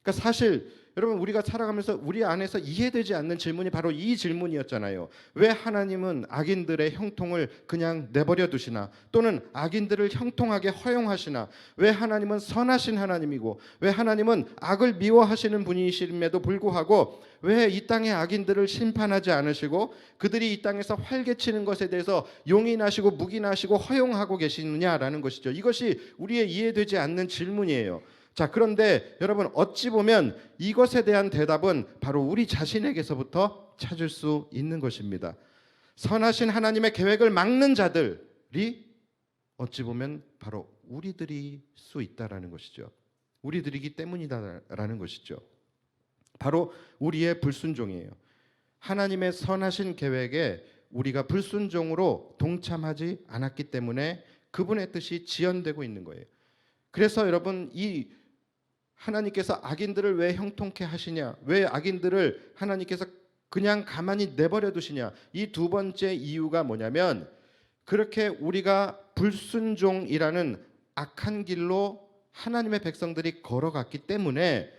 B: 그러니까 사실 여러분, 우리가 살아가면서 우리 안에서 이해되지 않는 질문이 바로 이 질문이었잖아요. 왜 하나님은 악인들의 형통을 그냥 내버려 두시나? 또는 악인들을 형통하게 허용하시나? 왜 하나님은 선하신 하나님이고 왜 하나님은 악을 미워하시는 분이심에도 불구하고 왜 이 땅의 악인들을 심판하지 않으시고 그들이 이 땅에서 활개치는 것에 대해서 용인하시고 묵인하시고 허용하고 계시느냐라는 것이죠. 이것이 우리의 이해되지 않는 질문이에요. 자, 그런데 여러분, 어찌 보면 이것에 대한 대답은 바로 우리 자신에게서부터 찾을 수 있는 것입니다. 선하신 하나님의 계획을 막는 자들이 어찌 보면 바로 우리들일 수 있다라는 것이죠. 우리들이기 때문이다라는 것이죠. 바로 우리의 불순종이에요. 하나님의 선하신 계획에 우리가 불순종으로 동참하지 않았기 때문에 그분의 뜻이 지연되고 있는 거예요. 그래서 여러분, 이 하나님께서 악인들을 왜 형통케 하시냐, 왜 악인들을 하나님께서 그냥 가만히 내버려 두시냐, 이 두 번째 이유가 뭐냐면, 그렇게 우리가 불순종이라는 악한 길로 하나님의 백성들이 걸어갔기 때문에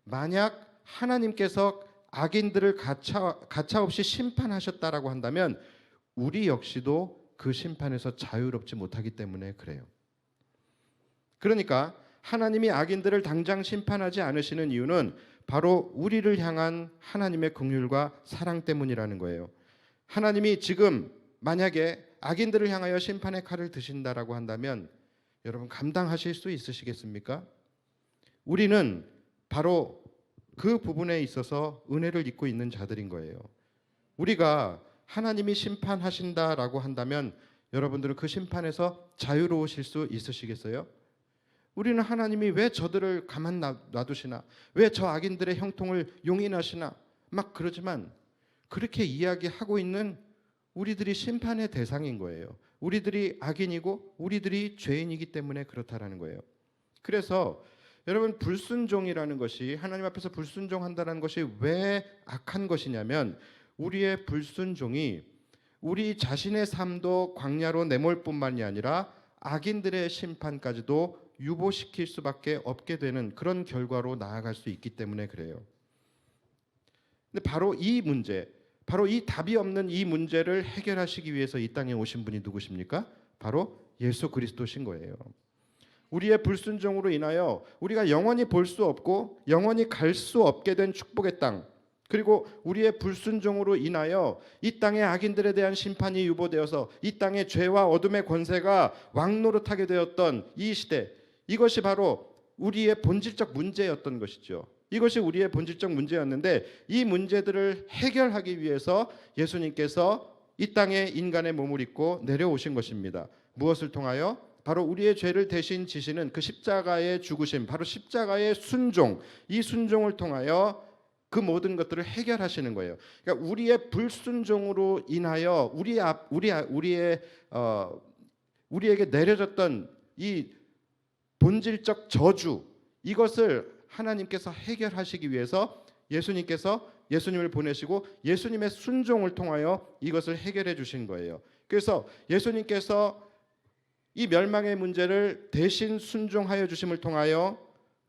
B: 만약 하나님께서 악인들을 가차없이 심판하셨다라고 한다면 우리 역시도 그 심판에서 자유롭지 못하기 때문에 그래요. 그러니까 하나님이 악인들을 당장 심판하지 않으시는 이유는 바로 우리를 향한 하나님의 긍휼과 사랑 때문이라는 거예요. 하나님이 지금 만약에 악인들을 향하여 심판의 칼을 드신다라고 한다면 여러분, 감당하실 수 있으시겠습니까? 우리는 바로 그 부분에 있어서 은혜를 입고 있는 자들인 거예요. 우리가 하나님이 심판하신다라고 한다면 여러분들은 그 심판에서 자유로우실 수 있으시겠어요? 우리는 하나님이 왜 저들을 가만 놔두시나, 왜 저 악인들의 형통을 용인하시나 막 그러지만, 그렇게 이야기하고 있는 우리들이 심판의 대상인 거예요. 우리들이 악인이고 우리들이 죄인이기 때문에 그렇다라는 거예요. 그래서 여러분, 불순종이라는 것이, 하나님 앞에서 불순종한다는 것이 왜 악한 것이냐면, 우리의 불순종이 우리 자신의 삶도 광야로 내몰 뿐만이 아니라 악인들의 심판까지도 유보시킬 수밖에 없게 되는 그런 결과로 나아갈 수 있기 때문에 그래요. 근데 바로 이 문제, 바로 이 답이 없는 이 문제를 해결하시기 위해서 이 땅에 오신 분이 누구십니까? 바로 예수 그리스도신 거예요. 우리의 불순종으로 인하여 우리가 영원히 볼 수 없고 영원히 갈 수 없게 된 축복의 땅, 그리고 우리의 불순종으로 인하여 이 땅의 악인들에 대한 심판이 유보되어서 이 땅의 죄와 어둠의 권세가 왕노릇하게 되었던 이 시대, 이것이 바로 우리의 본질적 문제였던 것이죠. 이것이 우리의 본질적 문제였는데, 이 문제들을 해결하기 위해서 예수님께서 이 땅에 인간의 몸을 입고 내려오신 것입니다. 무엇을 통하여? 바로 우리의 죄를 대신 지시는 그 십자가의 죽으심, 바로 십자가의 순종, 이 순종을 통하여 그 모든 것들을 해결하시는 거예요. 그러니까 우리의 불순종으로 인하여 우리에게 내려졌던 이 본질적 저주, 이것을 하나님께서 해결하시기 위해서 예수님을 보내시고 예수님의 순종을 통하여 이것을 해결해 주신 거예요. 그래서 예수님께서 이 멸망의 문제를 대신 순종하여 주심을 통하여,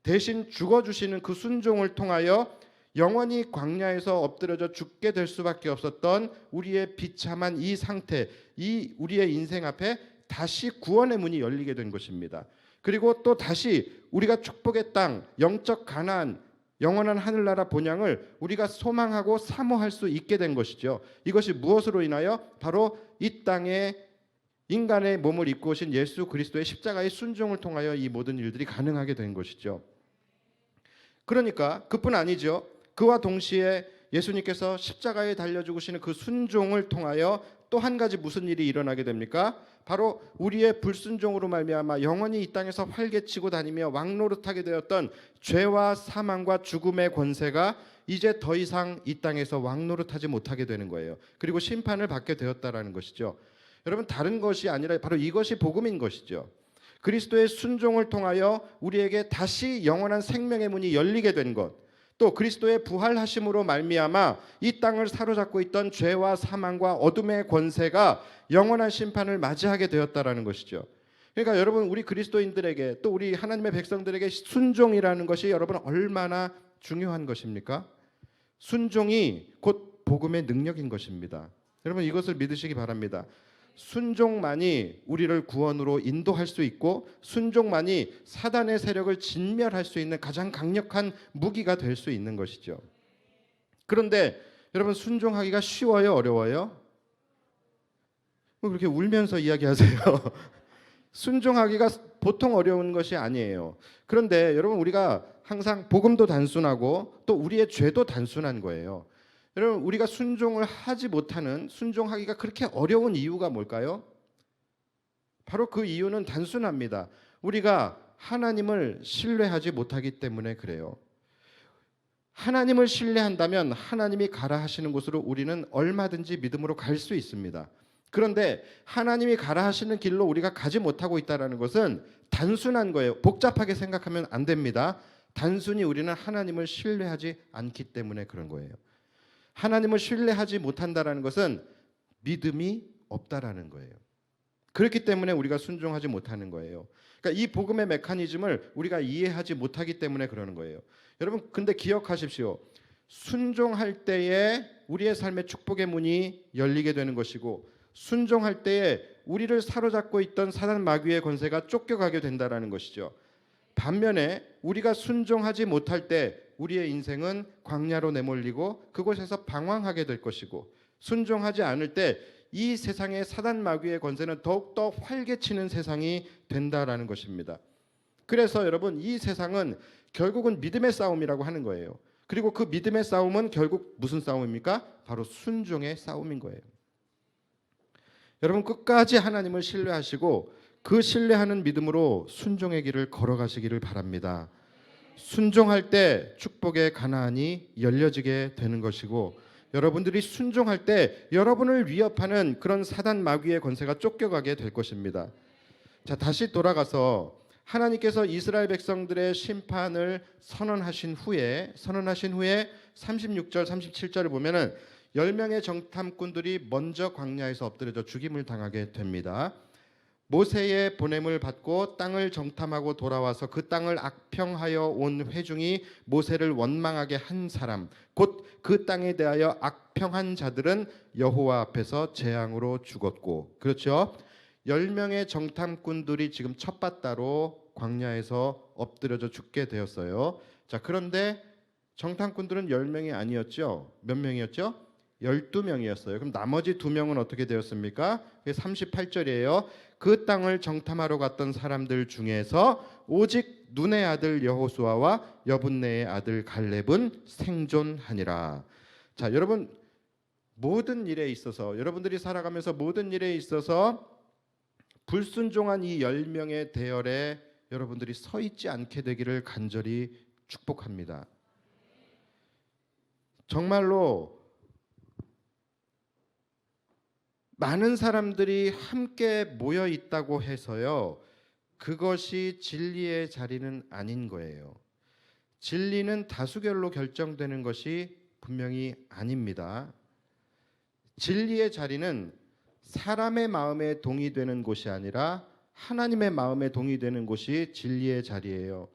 B: 대신 죽어 주시는 그 순종을 통하여 영원히 광야에서 엎드려져 죽게 될 수밖에 없었던 우리의 비참한 이 상태, 이 우리의 인생 앞에 다시 구원의 문이 열리게 된 것입니다. 그리고 또 다시 우리가 축복의 땅, 영적 가나안, 영원한 하늘나라 본향을 우리가 소망하고 사모할 수 있게 된 것이죠. 이것이 무엇으로 인하여? 바로 이 땅에 인간의 몸을 입고 오신 예수 그리스도의 십자가의 순종을 통하여 이 모든 일들이 가능하게 된 것이죠. 그러니까 그뿐 아니죠. 그와 동시에 예수님께서 십자가에 달려 죽으시는 그 순종을 통하여 또 한 가지 무슨 일이 일어나게 됩니까? 바로 우리의 불순종으로 말미암아 영원히 이 땅에서 활개치고 다니며 왕노릇하게 되었던 죄와 사망과 죽음의 권세가 이제 더 이상 이 땅에서 왕노릇하지 못하게 되는 거예요. 그리고 심판을 받게 되었다라는 것이죠. 여러분, 다른 것이 아니라 바로 이것이 복음인 것이죠. 그리스도의 순종을 통하여 우리에게 다시 영원한 생명의 문이 열리게 된 것, 또 그리스도의 부활하심으로 말미암아 이 땅을 사로잡고 있던 죄와 사망과 어둠의 권세가 영원한 심판을 맞이하게 되었다라는 것이죠. 그러니까 여러분, 우리 그리스도인들에게, 또 우리 하나님의 백성들에게 순종이라는 것이 여러분 얼마나 중요한 것입니까? 순종이 곧 복음의 능력인 것입니다. 여러분, 이것을 믿으시기 바랍니다. 순종만이 우리를 구원으로 인도할 수 있고, 순종만이 사단의 세력을 진멸할 수 있는 가장 강력한 무기가 될 수 있는 것이죠. 그런데 여러분, 순종하기가 쉬워요, 어려워요? 뭐 그렇게 울면서 이야기하세요? 순종하기가 보통 어려운 것이 아니에요. 그런데 여러분, 우리가 항상 복음도 단순하고 또 우리의 죄도 단순한 거예요. 여러분, 우리가 순종을 하지 못하는, 순종하기가 그렇게 어려운 이유가 뭘까요? 바로 그 이유는 단순합니다. 우리가 하나님을 신뢰하지 못하기 때문에 그래요. 하나님을 신뢰한다면 하나님이 가라 하시는 곳으로 우리는 얼마든지 믿음으로 갈 수 있습니다. 그런데 하나님이 가라 하시는 길로 우리가 가지 못하고 있다는 것은 단순한 거예요. 복잡하게 생각하면 안 됩니다. 단순히 우리는 하나님을 신뢰하지 않기 때문에 그런 거예요. 하나님을 신뢰하지 못한다라는 것은 믿음이 없다라는 거예요. 그렇기 때문에 우리가 순종하지 못하는 거예요. 그러니까 이 복음의 메커니즘을 우리가 이해하지 못하기 때문에 그러는 거예요. 여러분, 근데 기억하십시오. 순종할 때에 우리의 삶의 축복의 문이 열리게 되는 것이고, 순종할 때에 우리를 사로잡고 있던 사단 마귀의 권세가 쫓겨가게 된다라는 것이죠. 반면에 우리가 순종하지 못할 때 우리의 인생은 광야로 내몰리고 그곳에서 방황하게 될 것이고, 순종하지 않을 때 이 세상의 사단 마귀의 권세는 더욱더 활개치는 세상이 된다라는 것입니다. 그래서 여러분, 이 세상은 결국은 믿음의 싸움이라고 하는 거예요. 그리고 그 믿음의 싸움은 결국 무슨 싸움입니까? 바로 순종의 싸움인 거예요. 여러분, 끝까지 하나님을 신뢰하시고 그 신뢰하는 믿음으로 순종의 길을 걸어가시기를 바랍니다. 순종할 때 축복의 가나안이 열려지게 되는 것이고, 여러분들이 순종할 때 여러분을 위협하는 그런 사단 마귀의 권세가 쫓겨가게 될 것입니다. 자, 다시 돌아가서 하나님께서 이스라엘 백성들의 심판을 선언하신 후에 36절 37절을 보면은 10명의 정탐꾼들이 먼저 광야에서 엎드려져 죽임을 당하게 됩니다. 모세의 보냄을 받고 땅을 정탐하고 돌아와서 그 땅을 악평하여 온 회중이 모세를 원망하게 한 사람, 곧 그 땅에 대하여 악평한 자들은 여호와 앞에서 재앙으로 죽었고, 그렇죠? 10명의 정탐꾼들이 지금 첫바다로 광야에서 엎드려져 죽게 되었어요. 자, 그런데 정탐꾼들은 10명이 아니었죠. 몇 명이었죠? 12명이었어요. 그럼 나머지 2명은 어떻게 되었습니까? 38절이에요. 그 땅을 정탐하러 갔던 사람들 중에서 오직 눈의 아들 여호수아와 여분네의 아들 갈렙은 생존하니라. 자, 여러분, 모든 일에 있어서, 여러분들이 살아가면서 모든 일에 있어서 불순종한 이 10명의 대열에 여러분들이 서 있지 않게 되기를 간절히 축복합니다. 정말로 많은 사람들이 함께 모여 있다고 해서요, 그것이 진리의 자리는 아닌 거예요. 진리는 다수결로 결정되는 것이 분명히 아닙니다. 진리의 자리는 사람의 마음에 동의되는 곳이 아니라 하나님의 마음에 동의되는 곳이 진리의 자리예요.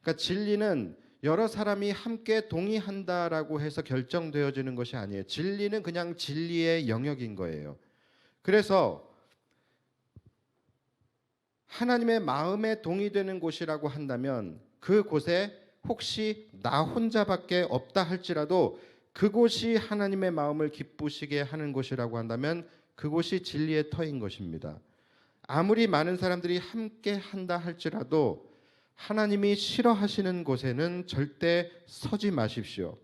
B: 그러니까 진리는 여러 사람이 함께 동의한다라고 해서 결정되어지는 것이 아니에요. 진리는 그냥 진리의 영역인 거예요. 그래서 하나님의 마음에 동의되는 곳이라고 한다면 그곳에 혹시 나 혼자밖에 없다 할지라도 그곳이 하나님의 마음을 기쁘시게 하는 곳이라고 한다면 그곳이 진리의 터인 것입니다. 아무리 많은 사람들이 함께 한다 할지라도 하나님이 싫어하시는 곳에는 절대 서지 마십시오.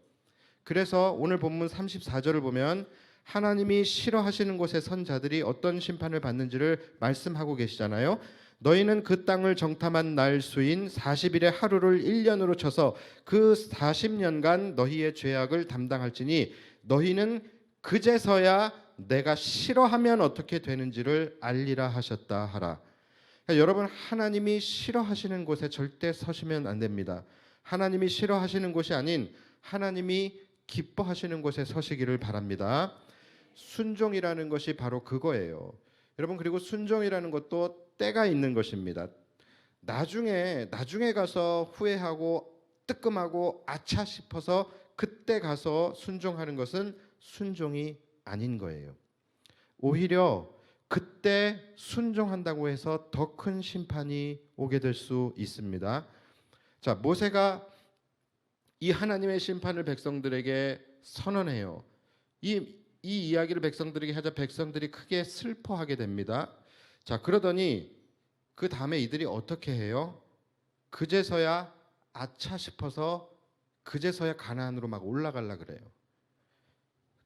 B: 그래서 오늘 본문 34절을 보면 하나님이 싫어하시는 곳에 선 자들이 어떤 심판을 받는지를 말씀하고 계시잖아요. 너희는 그 땅을 정탐한 날 수인 40일의 하루를 1년으로 쳐서 그 40년간 너희의 죄악을 담당할지니 너희는 그제서야 내가 싫어하면 어떻게 되는지를 알리라 하셨다 하라. 그러니까 여러분, 하나님이 싫어하시는 곳에 절대 서시면 안 됩니다. 하나님이 싫어하시는 곳이 아닌 하나님이 기뻐하시는 곳에 서시기를 바랍니다. 순종이라는 것이 바로 그거예요. 여러분, 그리고 순종이라는 것도 때가 있는 것입니다. 나중에 가서 후회하고 뜨끔하고 아차 싶어서 그때 가서 순종하는 것은 순종이 아닌 거예요. 오히려 그때 순종한다고 해서 더 큰 심판이 오게 될 수 있습니다. 자, 모세가 이 하나님의 심판을 백성들에게 선언해요. 이 이야기를 백성들에게 하자 백성들이 크게 슬퍼하게 됩니다. 자, 그러더니 그 다음에 이들이 어떻게 해요? 그제서야 아차 싶어서 그제서야 가나안으로 막 올라가려 그래요.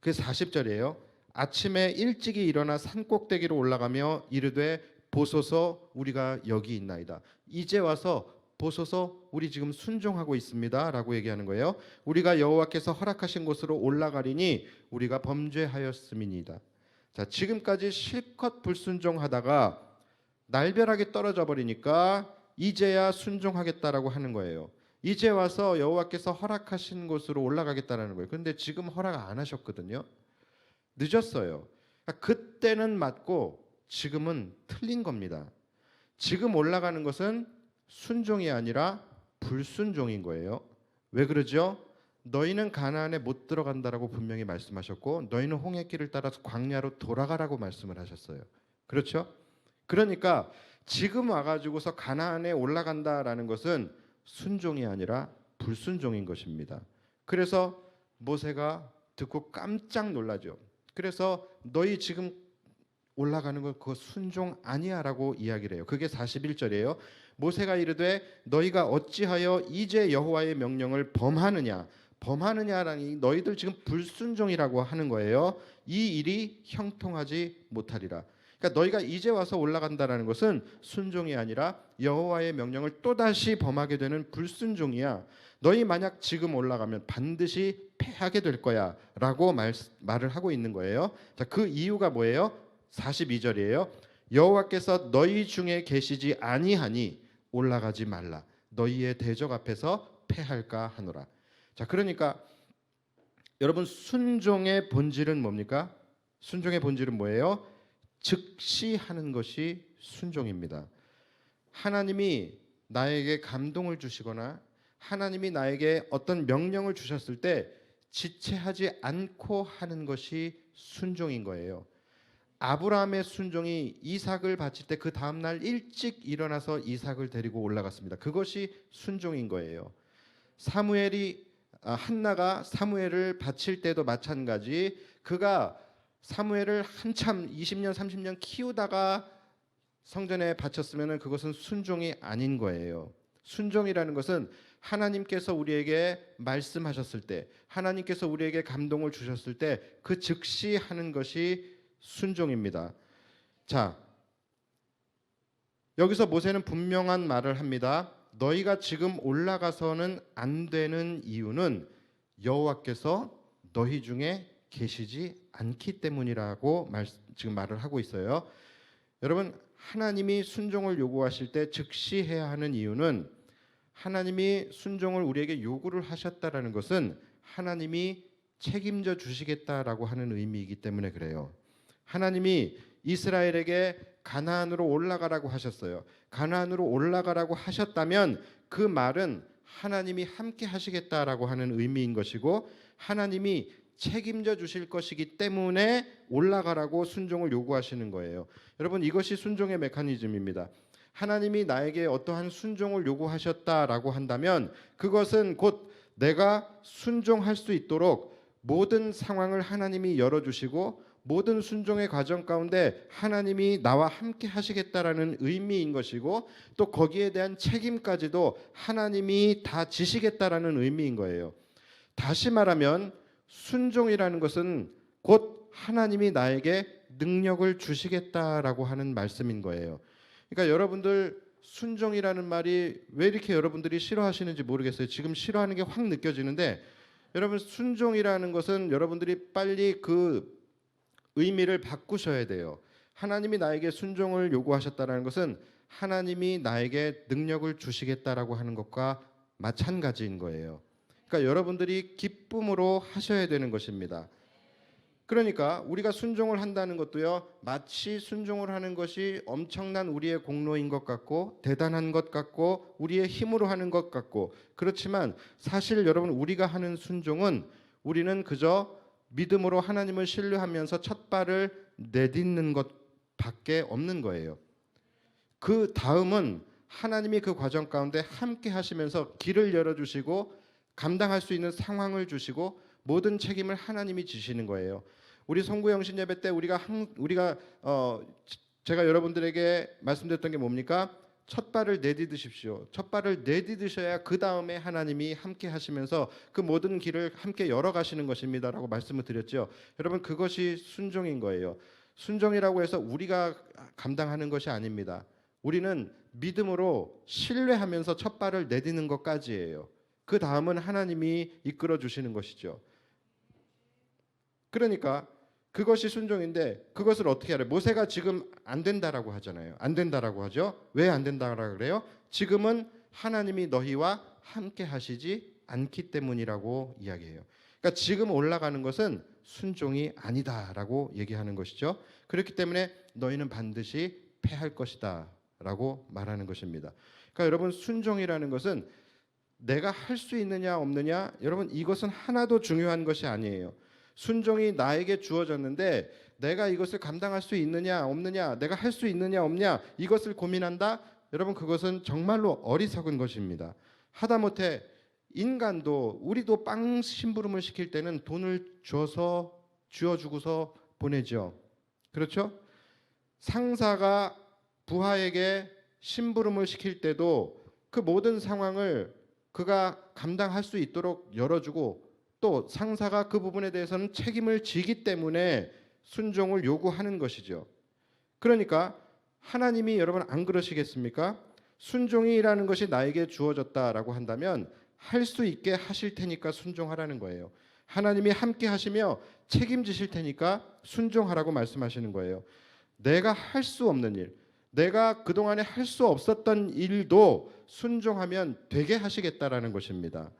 B: 그게 40절이에요. 아침에 일찍이 일어나 산꼭대기로 올라가며 이르되 보소서 우리가 여기 있나이다. 이제 와서 보소서 우리 지금 순종하고 있습니다 라고 얘기하는 거예요. 우리가 여호와께서 허락하신 곳으로 올라가리니 우리가 범죄하였음이니이다. 자, 지금까지 실컷 불순종하다가 날벼락이 떨어져 버리니까 이제야 순종하겠다라고 하는 거예요. 이제 와서 여호와께서 허락하신 곳으로 올라가겠다라는 거예요. 그런데 지금 허락 안 하셨거든요. 늦었어요. 그때는 맞고 지금은 틀린 겁니다. 지금 올라가는 것은 순종이 아니라 불순종인 거예요. 왜 그러죠? 너희는 가나안에 못 들어간다라고 분명히 말씀하셨고 너희는 홍해길을 따라서 광야로 돌아가라고 말씀을 하셨어요. 그렇죠? 그러니까 지금 와가지고서 가나안에 올라간다라는 것은 순종이 아니라 불순종인 것입니다. 그래서 모세가 듣고 깜짝 놀라죠. 그래서 너희 지금 올라가는 거 그거 순종 아니야라고 이야기를 해요. 그게 41절이에요. 모세가 이르되 너희가 어찌하여 이제 여호와의 명령을 범하느냐라니 너희들 지금 불순종이라고 하는 거예요. 이 일이 형통하지 못하리라. 그러니까 너희가 이제 와서 올라간다라는 것은 순종이 아니라 여호와의 명령을 또다시 범하게 되는 불순종이야. 너희 만약 지금 올라가면 반드시 패하게 될 거야 라고 말을 하고 있는 거예요. 자, 그 이유가 뭐예요? 42절이에요. 여호와께서 너희 중에 계시지 아니하니 올라가지 말라. 너희의 대적 앞에서 패할까 하노라. 자, 그러니까 여러분, 순종의 본질은 뭡니까? 순종의 본질은 뭐예요? 즉시 하는 것이 순종입니다. 하나님이 나에게 감동을 주시거나 하나님이 나에게 어떤 명령을 주셨을 때 지체하지 않고 하는 것이 순종인 거예요. 아브라함의 순종이 이삭을 바칠 때 그 다음날 일찍 일어나서 이삭을 데리고 올라갔습니다. 그것이 순종인 거예요. 한나가 사무엘을 바칠 때도 마찬가지. 그가 사무엘을 한참 20년 30년 키우다가 성전에 바쳤으면 그것은 순종이 아닌 거예요. 순종이라는 것은 하나님께서 우리에게 말씀하셨을 때, 하나님께서 우리에게 감동을 주셨을 때 그 즉시 하는 것이 순종입니다. 자, 여기서 모세는 분명한 말을 합니다. 너희가 지금 올라가서는 안 되는 이유는 여호와께서 너희 중에 계시지 않기 때문이라고 지금 말을 하고 있어요. 여러분, 하나님이 순종을 요구하실 때 즉시 해야 하는 이유는 하나님이 순종을 우리에게 요구를 하셨다라는 것은 하나님이 책임져 주시겠다라고 하는 의미이기 때문에 그래요. 하나님이 이스라엘에게 가나안으로 올라가라고 하셨어요. 가나안으로 올라가라고 하셨다면 그 말은 하나님이 함께 하시겠다라고 하는 의미인 것이고 하나님이 책임져 주실 것이기 때문에 올라가라고 순종을 요구하시는 거예요. 여러분, 이것이 순종의 메커니즘입니다. 하나님이 나에게 어떠한 순종을 요구하셨다라고 한다면 그것은 곧 내가 순종할 수 있도록 모든 상황을 하나님이 열어주시고 모든 순종의 과정 가운데 하나님이 나와 함께 하시겠다라는 의미인 것이고 또 거기에 대한 책임까지도 하나님이 다 지시겠다라는 의미인 거예요. 다시 말하면 순종이라는 것은 곧 하나님이 나에게 능력을 주시겠다라고 하는 말씀인 거예요. 그러니까 여러분들 순종이라는 말이 왜 이렇게 여러분들이 싫어하시는지 모르겠어요. 지금 싫어하는 게 확 느껴지는데 여러분, 순종이라는 것은 여러분들이 빨리 그 의미를 바꾸셔야 돼요. 하나님이 나에게 순종을 요구하셨다는 것은 하나님이 나에게 능력을 주시겠다라고 하는 것과 마찬가지인 거예요. 그러니까 여러분들이 기쁨으로 하셔야 되는 것입니다. 그러니까 우리가 순종을 한다는 것도요, 마치 순종을 하는 것이 엄청난 우리의 공로인 것 같고 대단한 것 같고 우리의 힘으로 하는 것 같고 그렇지만 사실 여러분, 우리가 하는 순종은 우리는 그저 믿음으로 하나님을 신뢰하면서 첫 발을 내딛는 것밖에 없는 거예요. 그 다음은 하나님이 그 과정 가운데 함께 하시면서 길을 열어주시고 감당할 수 있는 상황을 주시고 모든 책임을 하나님이 지시는 거예요. 우리 송구영신 예배 때 제가 여러분들에게 말씀드렸던 게 뭡니까? 첫 발을 내딛으십시오. 첫 발을 내딛으셔야 그 다음에 하나님이 함께 하시면서 그 모든 길을 함께 열어가시는 것입니다라고 말씀을 드렸죠. 여러분, 그것이 순종인 거예요. 순종이라고 해서 우리가 감당하는 것이 아닙니다. 우리는 믿음으로 신뢰하면서 첫 발을 내딛는 것까지예요. 그 다음은 하나님이 이끌어 주시는 것이죠. 그러니까 그것이 순종인데 그것을 어떻게 하래? 모세가 지금 안 된다라고 하잖아요. 안 된다라고 하죠. 왜 안 된다라고 그래요? 지금은 하나님이 너희와 함께 하시지 않기 때문이라고 이야기해요. 그러니까 지금 올라가는 것은 순종이 아니다라고 얘기하는 것이죠. 그렇기 때문에 너희는 반드시 패할 것이다라고 말하는 것입니다. 그러니까 여러분, 순종이라는 것은 내가 할 수 있느냐 없느냐, 여러분, 이것은 하나도 중요한 것이 아니에요. 순종이 나에게 주어졌는데 내가 이것을 감당할 수 있느냐 없느냐, 내가 할 수 있느냐 없냐, 이것을 고민한다? 여러분, 그것은 정말로 어리석은 것입니다. 하다못해 인간도, 우리도 빵 심부름을 시킬 때는 돈을 쥐어주고서 보내죠. 그렇죠? 상사가 부하에게 심부름을 시킬 때도 그 모든 상황을 그가 감당할 수 있도록 열어주고 또 상사가 그 부분에 대해서는 책임을 지기 때문에 순종을 요구하는 것이죠. 그러니까 하나님이, 여러분, 안 그러시겠습니까? 순종이라는 것이 나에게 주어졌다라고 한다면 할 수 있게 하실 테니까 순종하라는 거예요. 하나님이 함께 하시며 책임지실 테니까 순종하라고 말씀하시는 거예요. 내가 할 수 없는 일, 내가 그동안에 할 수 없었던 일도 순종하면 되게 하시겠다라는 것입니다.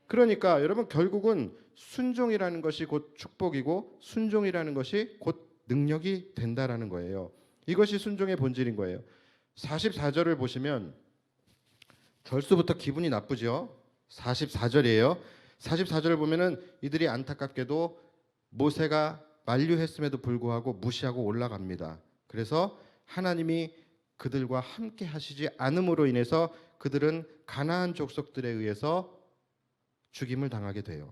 B: 그러니까 여러분, 결국은 순종이라는 것이 곧 축복이고 순종이라는 것이 곧 능력이 된다라는 거예요. 이것이 순종의 본질인 거예요. 44절을 보시면 절수부터 기분이 나쁘죠. 44절이에요. 44절을 보면은 이들이 안타깝게도 모세가 만류했음에도 불구하고 무시하고 올라갑니다. 그래서 하나님이 그들과 함께 하시지 않음으로 인해서 그들은 가나안 족속들에 의해서 죽임을 당하게 돼요.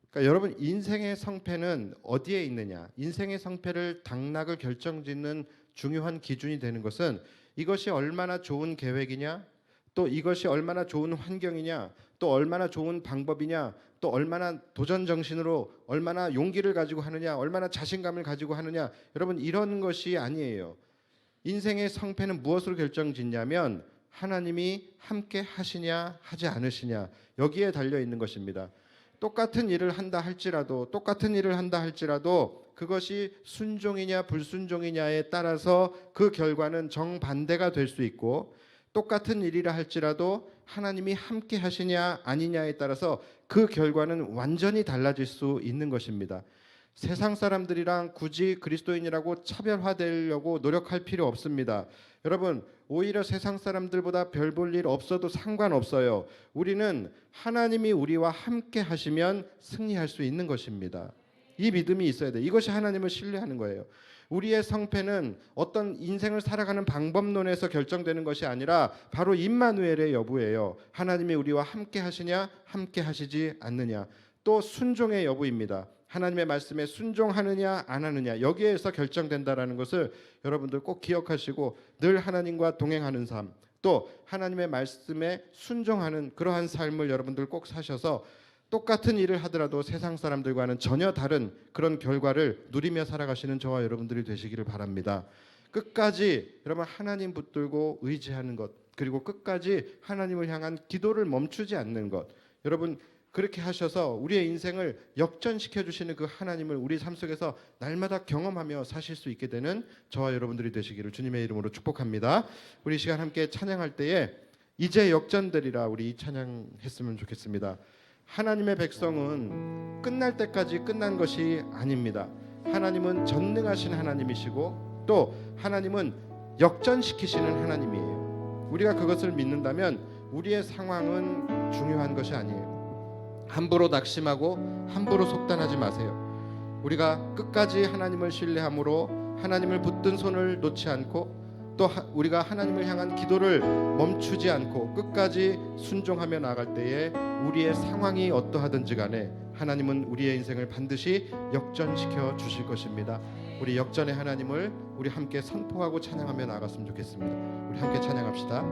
B: 그러니까 여러분, 인생의 성패는 어디에 있느냐? 인생의 성패를 당락을 결정짓는 중요한 기준이 되는 것은 이것이 얼마나 좋은 계획이냐, 또 이것이 얼마나 좋은 환경이냐, 또 얼마나 좋은 방법이냐, 또 얼마나 도전 정신으로 얼마나 용기를 가지고 하느냐, 얼마나 자신감을 가지고 하느냐, 여러분, 이런 것이 아니에요. 인생의 성패는 무엇으로 결정짓냐면 하나님이 함께 하시냐 하지 않으시냐, 여기에 달려 있는 것입니다. 똑같은 일을 한다 할지라도 그것이 순종이냐 불순종이냐에 따라서 그 결과는 정반대가 될 수 있고, 똑같은 일이라 할지라도 하나님이 함께 하시냐 아니냐에 따라서 그 결과는 완전히 달라질 수 있는 것입니다. 세상 사람들이랑 굳이 그리스도인이라고 차별화되려고 노력할 필요 없습니다. 여러분, 오히려 세상 사람들보다 별 볼 일 없어도 상관없어요. 우리는 하나님이 우리와 함께 하시면 승리할 수 있는 것입니다. 이 믿음이 있어야 돼요. 이것이 하나님을 신뢰하는 거예요. 우리의 성패는 어떤 인생을 살아가는 방법론에서 결정되는 것이 아니라 바로 임마누엘의 여부예요. 하나님이 우리와 함께 하시냐, 함께 하시지 않느냐. 또 순종의 여부입니다. 하나님의 말씀에 순종하느냐 안 하느냐, 여기에서 결정된다라는 것을 여러분들 꼭 기억하시고 늘 하나님과 동행하는 삶, 또 하나님의 말씀에 순종하는 그러한 삶을 여러분들 꼭 사셔서 똑같은 일을 하더라도 세상 사람들과는 전혀 다른 그런 결과를 누리며 살아가시는 저와 여러분들이 되시기를 바랍니다. 끝까지 여러분 하나님 붙들고 의지하는 것, 그리고 끝까지 하나님을 향한 기도를 멈추지 않는 것, 여러분 그렇게 하셔서 우리의 인생을 역전시켜 주시는 그 하나님을 우리 삶 속에서 날마다 경험하며 사실 수 있게 되는 저와 여러분들이 되시기를 주님의 이름으로 축복합니다. 우리 시간 함께 찬양할 때에 이제 역전되리라, 우리 이 찬양했으면 좋겠습니다. 하나님의 백성은 끝날 때까지 끝난 것이 아닙니다. 하나님은 전능하신 하나님이시고 또 하나님은 역전시키시는 하나님이에요. 우리가 그것을 믿는다면 우리의 상황은 중요한 것이 아니에요. 함부로 낙심하고 함부로 속단하지 마세요. 우리가 끝까지 하나님을 신뢰함으로 하나님을 붙든 손을 놓지 않고, 또 우리가 하나님을 향한 기도를 멈추지 않고 끝까지 순종하며 나아갈 때에 우리의 상황이 어떠하든지 간에 하나님은 우리의 인생을 반드시 역전시켜 주실 것입니다. 우리 역전의 하나님을 우리 함께 선포하고 찬양하며 나아갔으면 좋겠습니다. 우리 함께 찬양합시다.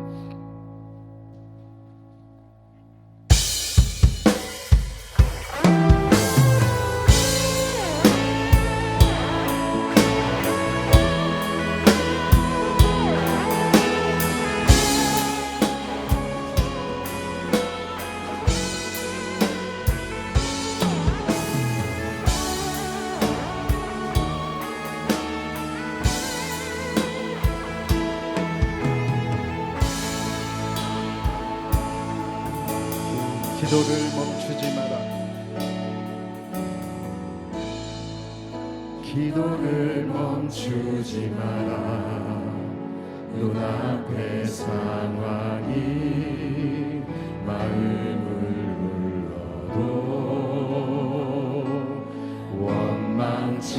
B: 기도를 멈추지 마라.
C: 기도를 멈추지 마라. 눈앞의 상황이 마음을 눌러도 원망치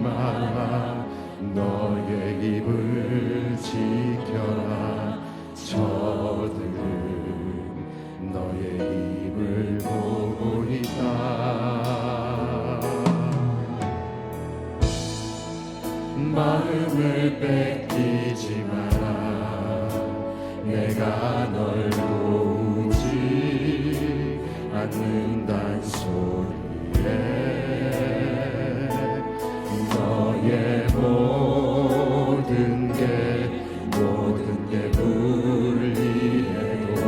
C: 마라. 너의 입을 지켜라. 저들은 너의 입을 보고 있다. 마음을 뺏기지 마라. 내가 널 도우지 않는단 소리에 너의 모든 게 불리해도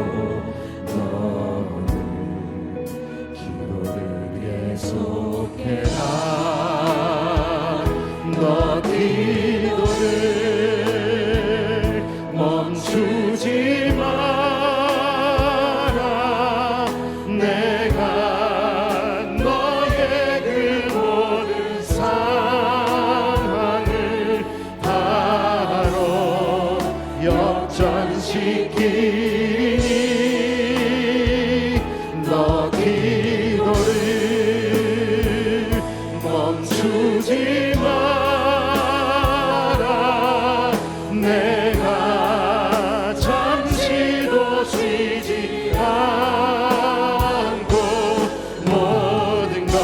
C: 너는 기도를 계속해라. 너 기도를 멈추지 마라. 내가 너의 그 모든 상황을 바로 역전시키니 너 기도를 멈추지 마라. 내가 잠시도 쉬지 않고 모든 것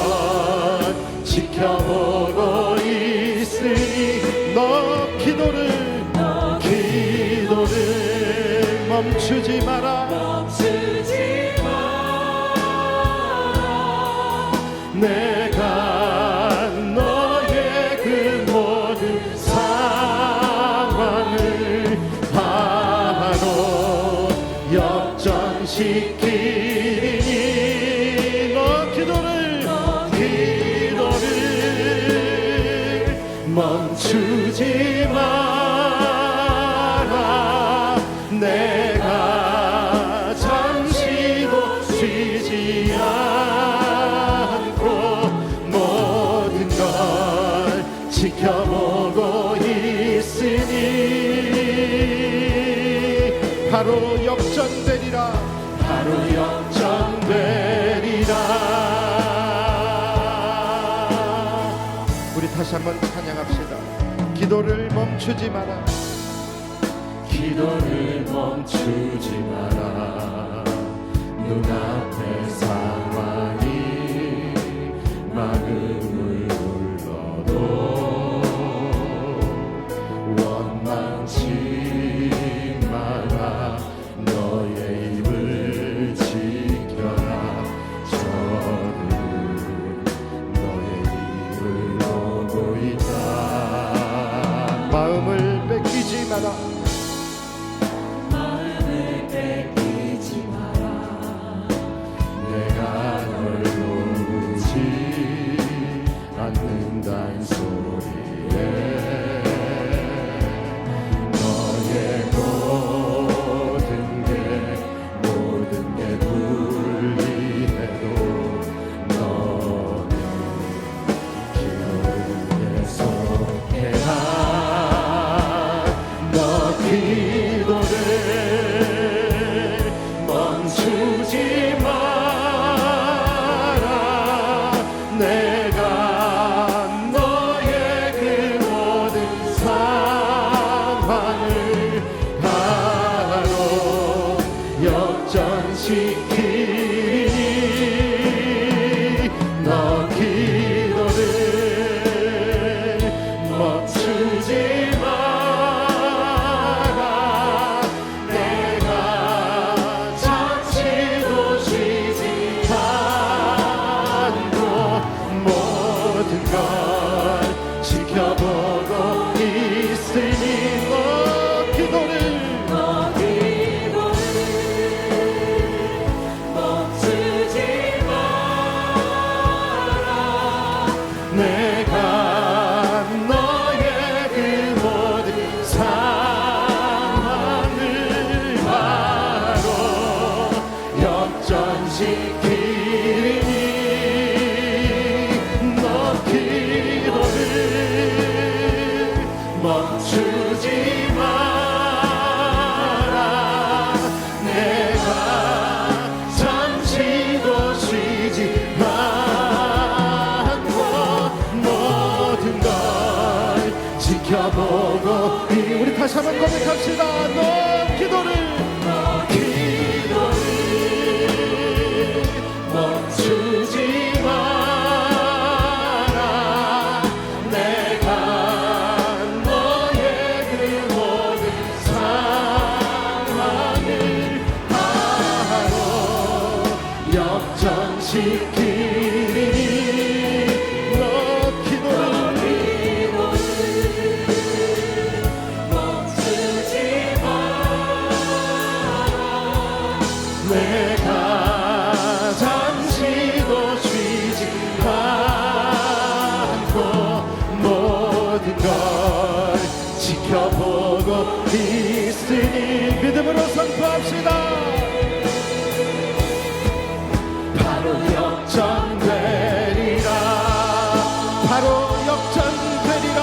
C: 지켜보고 있으니 너 기도를 멈추지 마라. 내가 너의 그 모든 상황을 바로 역전시키니
B: 바로 역전되리라.
C: 바로 역전되리라.
B: 우리 다시 한번 찬양합시다. 기도를 멈추지 마라.
C: 기도를 멈추지 마라. 눈앞의 상황이 마음을 눌러도 원망치 마라. 너의 입을 지켜라. 저는 너의 입을 보고 있다.
B: 마음을 뺏기지 마라.
C: 내가 널 놓지 않는다는 소리에 너의 모든 게 불리해도 너는 기도를 계속해라. 너 기도를 멈추지 마라. 내가 너의 그 모든 상황을 바로 역전시키니 너 기도를 멈추지 마라. 내가 잠시도 쉬지 않고 모든 걸 지켜보고 있으니 너 기도를 멈추지 마라. 내가 너의 그 모든 상황을 바로 역전시키니 너 기도를 멈추지 마라. 내가 잠시도 쉬지 않고 모든 걸 지켜보고
B: 우리 다시 한번 고백합시다. 너 기도를
C: 멈추지 마라. 내가 너의 그 모든 상황을 바로 역전시키니 너 기도를 멈추지 마라. 내가 잠시도 쉬지 않고 모든 걸 지켜보고 있으니
B: 믿음으로 선포합시다.
C: 바로 역전되리라.
B: 바로 역전되리라.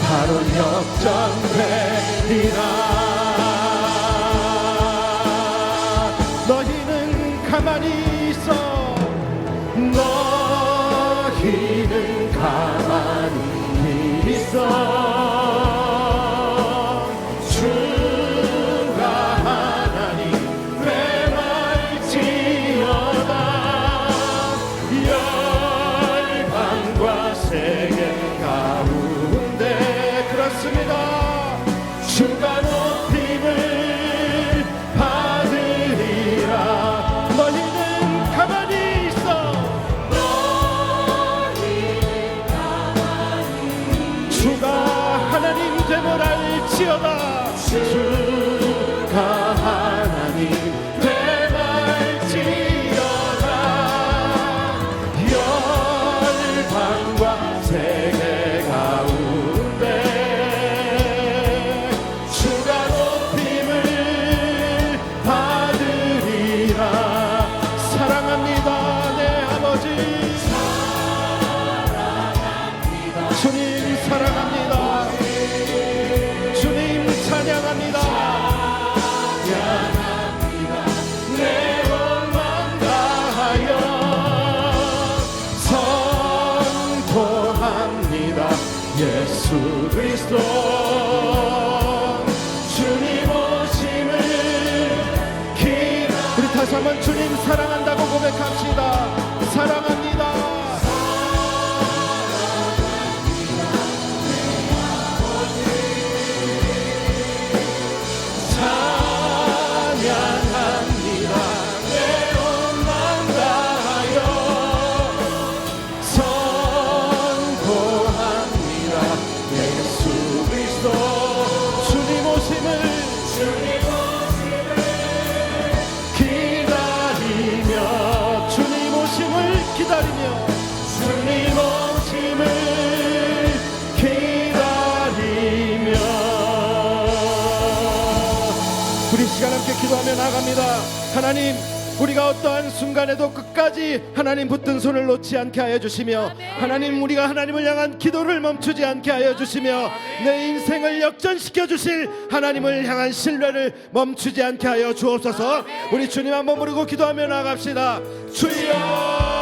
C: 바로 역전되리라.
B: 너희는 가만히 있어.
C: 너희는 가만히 있어. 주가 하나님 꿰말지어다. 열방과 세계 가운데
B: 그렇습니다.
C: 주가 높임을 받으리라.
B: 너희는 가만히 있어. 주가 하나님 되물 알지어다.
C: 주가 하나님 되말지어다. 열방과 세계 가운데 주가 높임을 받으리라.
B: 사랑합니다, 내 아버지. 주님 사랑합니다. 주님 찬양합니다.
C: 우리 시간 함께 기도하며 나갑니다. 하나님, 우리가 어떠한 순간에도 끝까지 하나님 붙든 손을 놓지 않게 하여 주시며, 하나님, 우리가 하나님을 향한 기도를 멈추지 않게 하여 주시며, 내 인생을 역전시켜 주실 하나님을 향한 신뢰를 멈추지 않게 하여 주옵소서. 우리 주님 한번 부르고 기도하며 나갑시다. 주여